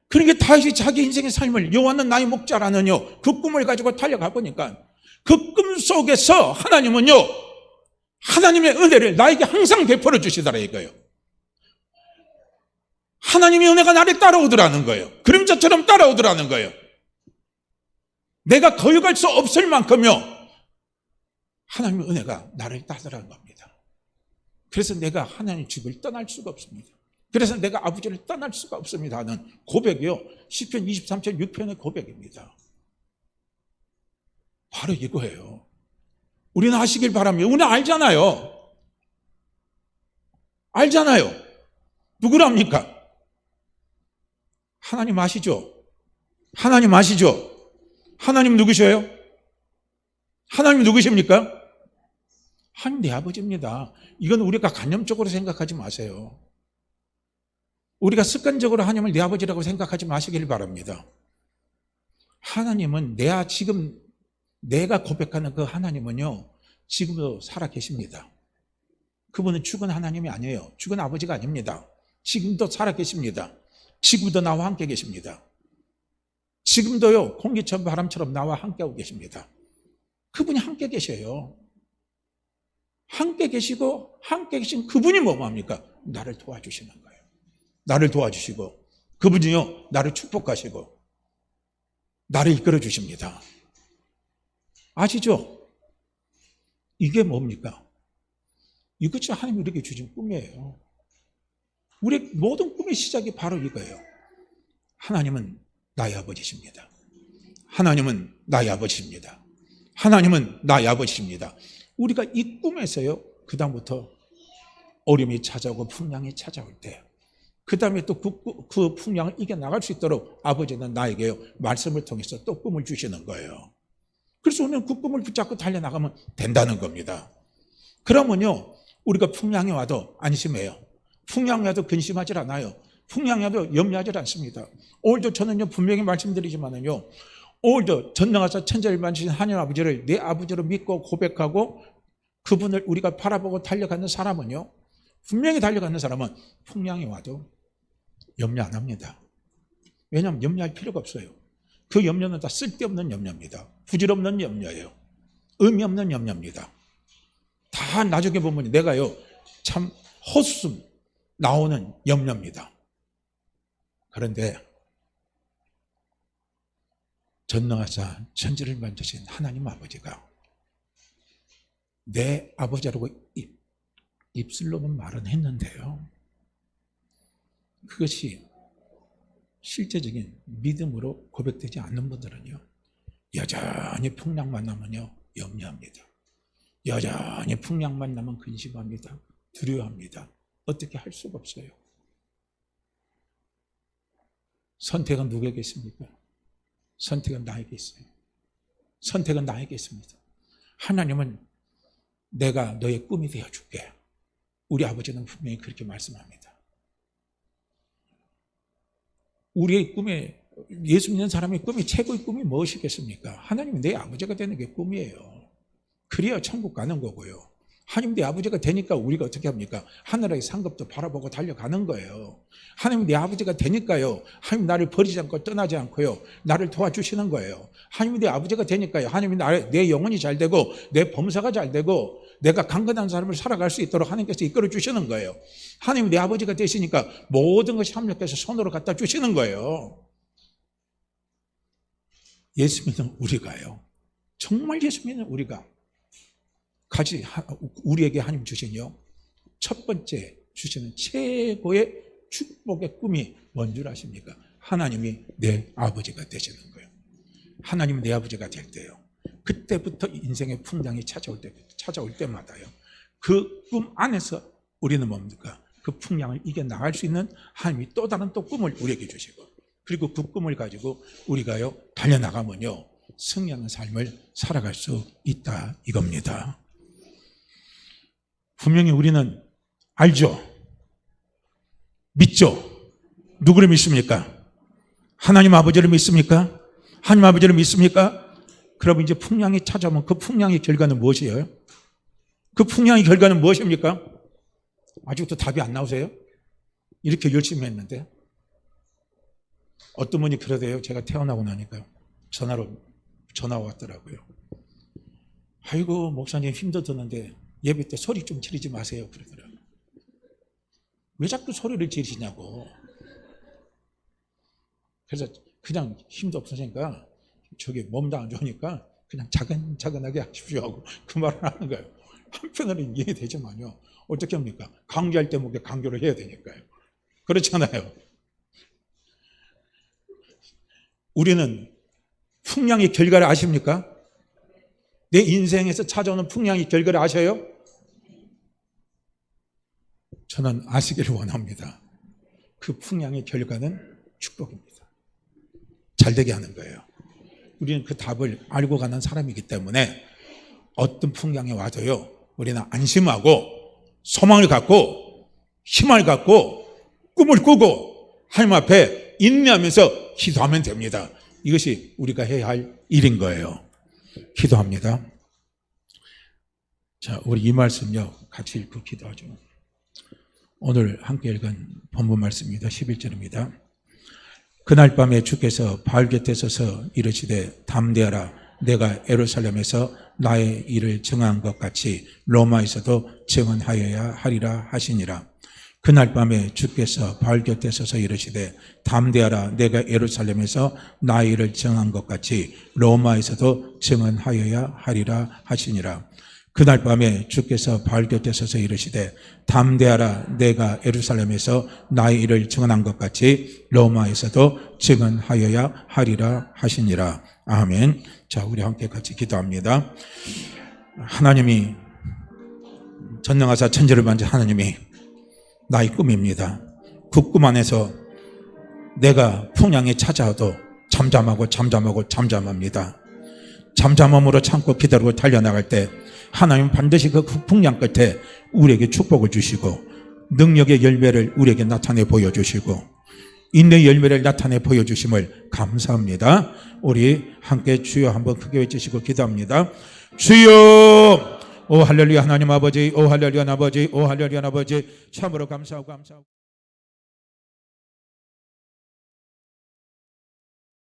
그러니까 다윗이 자기 인생의 삶을 여호와는 나의 목자라는요, 그 꿈을 가지고 달려가 보니까 그 꿈 속에서 하나님은요, 하나님의 은혜를 나에게 항상 베풀어 주시더라 이거예요. 하나님의 은혜가 나를 따라오더라는 거예요. 그림자처럼 따라오더라는 거예요. 내가 거역할 수 없을 만큼요, 하나님의 은혜가 나를 따르라는 겁니다. 그래서 내가 하나님 집을 떠날 수가 없습니다. 그래서 내가 아버지를 떠날 수가 없습니다 하는 고백이요, 시편 23편 6편의 고백입니다. 바로 이거예요. 우리는 아시길 바랍니다. 우리는 알잖아요. 알잖아요. 누구랍니까? 하나님 아시죠? 하나님 아시죠? 하나님 누구셔요? 하나님 누구십니까? 하나님 내 아버지입니다. 이건 우리가 관념적으로 생각하지 마세요. 우리가 습관적으로 하나님을 내 아버지라고 생각하지 마시길 바랍니다. 하나님은 지금 내가 고백하는 그 하나님은요, 지금도 살아 계십니다. 그분은 죽은 하나님이 아니에요. 죽은 아버지가 아닙니다. 지금도 살아 계십니다. 지금도 나와 함께 계십니다. 지금도요, 공기처럼 바람처럼 나와 함께하고 계십니다. 그분이 함께 계셔요. 함께 계시고 함께 계신 그분이 뭐합니까? 나를 도와주시는 거예요. 나를 도와주시고, 그분이요, 나를 축복하시고 나를 이끌어 주십니다. 아시죠? 이게 뭡니까? 이것이 하나님이 우리에게 주신 꿈이에요. 우리 모든 꿈의 시작이 바로 이거예요. 하나님은 나의 아버지십니다. 하나님은 나의 아버지십니다. 하나님은 나의 아버지십니다. 우리가 이 꿈에서요, 그 다음부터 어려움이 찾아오고 풍랑이 찾아올 때, 그 다음에 또 그 풍랑을 이겨나갈 수 있도록 아버지는 나에게요, 말씀을 통해서 또 꿈을 주시는 거예요. 그래서 우리는 그 꿈을 붙잡고 달려나가면 된다는 겁니다. 그러면요, 우리가 풍랑이 와도 안심해요. 풍랑이 와도 근심하지 않아요. 풍랑이 와도 염려하지 않습니다. 오늘도 저는요, 분명히 말씀드리지만은요, 오늘도 전능하사 천지를 만드신 하나님 아버지를 내 아버지로 믿고 고백하고 그분을 우리가 바라보고 달려가는 사람은요, 분명히 달려가는 사람은 풍랑이 와도 염려 안 합니다. 왜냐하면 염려할 필요가 없어요. 그 염려는 다 쓸데없는 염려입니다. 부질없는 염려예요. 의미 없는 염려입니다. 다 나중에 보면 내가요, 참 헛웃음 나오는 염려입니다. 그런데 전능하사 천지를 만드신 하나님 아버지가 내 아버지라고 입술로는 말은 했는데요, 그것이 실제적인 믿음으로 고백되지 않는 분들은요, 여전히 풍랑만 나면요 염려합니다. 여전히 풍랑만 나면 근심합니다. 두려워합니다. 어떻게 할 수가 없어요. 선택은 누구에게 있습니까? 선택은 나에게 있어요. 선택은 나에게 있습니다. 하나님은 내가 너의 꿈이 되어줄게. 우리 아버지는 분명히 그렇게 말씀합니다. 우리의 꿈에, 예수 믿는 사람의 꿈이, 최고의 꿈이 무엇이겠습니까? 하나님은 내 아버지가 되는 게 꿈이에요. 그래야 천국 가는 거고요. 하나님 내 아버지가 되니까 우리가 어떻게 합니까? 하늘의 상급도 바라보고 달려가는 거예요. 하나님 내 아버지가 되니까요, 하나님 나를 버리지 않고 떠나지 않고요, 나를 도와주시는 거예요. 하나님 내 아버지가 되니까요, 하나님이 내 영혼이 잘 되고 내 범사가 잘 되고 내가 강건한 삶을 살아갈 수 있도록 하나님께서 이끌어 주시는 거예요. 하나님 내 아버지가 되시니까 모든 것이 합력해서 손으로 갖다 주시는 거예요. 예수 믿는 우리가요, 정말 예수 믿는 우리가 우리에게 하나님 주시니요, 첫 번째 주시는 최고의 축복의 꿈이 뭔 줄 아십니까? 하나님이 내 아버지가 되시는 거예요. 하나님이 내 아버지가 될 때요, 그때부터 인생의 풍랑이 찾아올 때마다요, 그 꿈 안에서 우리는 뭡니까? 그 풍랑을 이겨나갈 수 있는 하나님이 또 다른 또 꿈을 우리에게 주시고, 그리고 그 꿈을 가지고 우리가요 달려나가면요 승리하는 삶을 살아갈 수 있다 이겁니다. 분명히 우리는 알죠? 믿죠? 누구를 믿습니까? 하나님 아버지를 믿습니까? 하나님 아버지를 믿습니까? 그럼 이제 풍랑이 찾아오면 그 풍랑의 결과는 무엇이에요? 그 풍랑의 결과는 무엇입니까? 아직도 답이 안 나오세요? 이렇게 열심히 했는데. 어떤 분이 그러대요. 제가 태어나고 나니까요, 전화가 왔더라고요. 아이고 목사님 힘도 드는데 예배 때 소리 좀 지르지 마세요 그러더라고요. 왜 자꾸 소리를 지르시냐고. 그래서 그냥 힘도 없으니까, 저기 몸도 안 좋으니까 그냥 자근자근하게 하십시오 하고 그 말을 하는 거예요. 한편으로는 이해되지만요, 어떻게 합니까? 강조할 때 목에 강조를 해야 되니까요. 그렇잖아요. 우리는 풍랑의 결과를 아십니까? 내 인생에서 찾아오는 풍랑의 결과를 아셔요? 저는 아시기를 원합니다. 그 풍랑의 결과는 축복입니다. 잘되게 하는 거예요. 우리는 그 답을 알고 가는 사람이기 때문에 어떤 풍랑이 와도요, 우리는 안심하고 소망을 갖고 힘을 갖고 꿈을 꾸고 하나님 앞에 인내하면서 기도하면 됩니다. 이것이 우리가 해야 할 일인 거예요. 기도합니다. 자, 우리 이 말씀요 같이 읽고 기도하죠. 오늘 함께 읽은 본문 말씀입니다. 11절입니다. 그날 밤에 주께서 바울 곁에 서서 이르시되 담대하라, 내가 예루살렘에서 나의 일을 증언한 것 같이 로마에서도 증언하여야 하리라 하시니라. 그날 밤에 주께서 바울 곁에 서서 이르시되 담대하라, 내가 예루살렘에서 나의 일을 증언한 것 같이 로마에서도 증언하여야 하리라 하시니라. 그날 밤에 주께서 바울 곁에 서서 이르시되 담대하라, 내가 예루살렘에서 나의 일을 증언한 것 같이 로마에서도 증언하여야 하리라 하시니라. 아멘. 자, 우리 함께 같이 기도합니다. 하나님이, 전능하사 천지를 만진 하나님이 나의 꿈입니다. 그 꿈 안에서 내가 풍랑이 찾아와도 잠잠합니다. 잠잠함으로 참고 기다리고 달려나갈 때 하나님 반드시 그 풍랑 끝에 우리에게 축복을 주시고 능력의 열매를 우리에게 나타내 보여주시고 인내의 열매를 나타내 보여주심을 감사합니다. 우리 함께 주여 한번 크게 외치시고 기도합니다. 주여, 오 할렐루야 하나님 아버지, 오 할렐루야 아버지, 오 할렐루야 아버지, 참으로 감사하고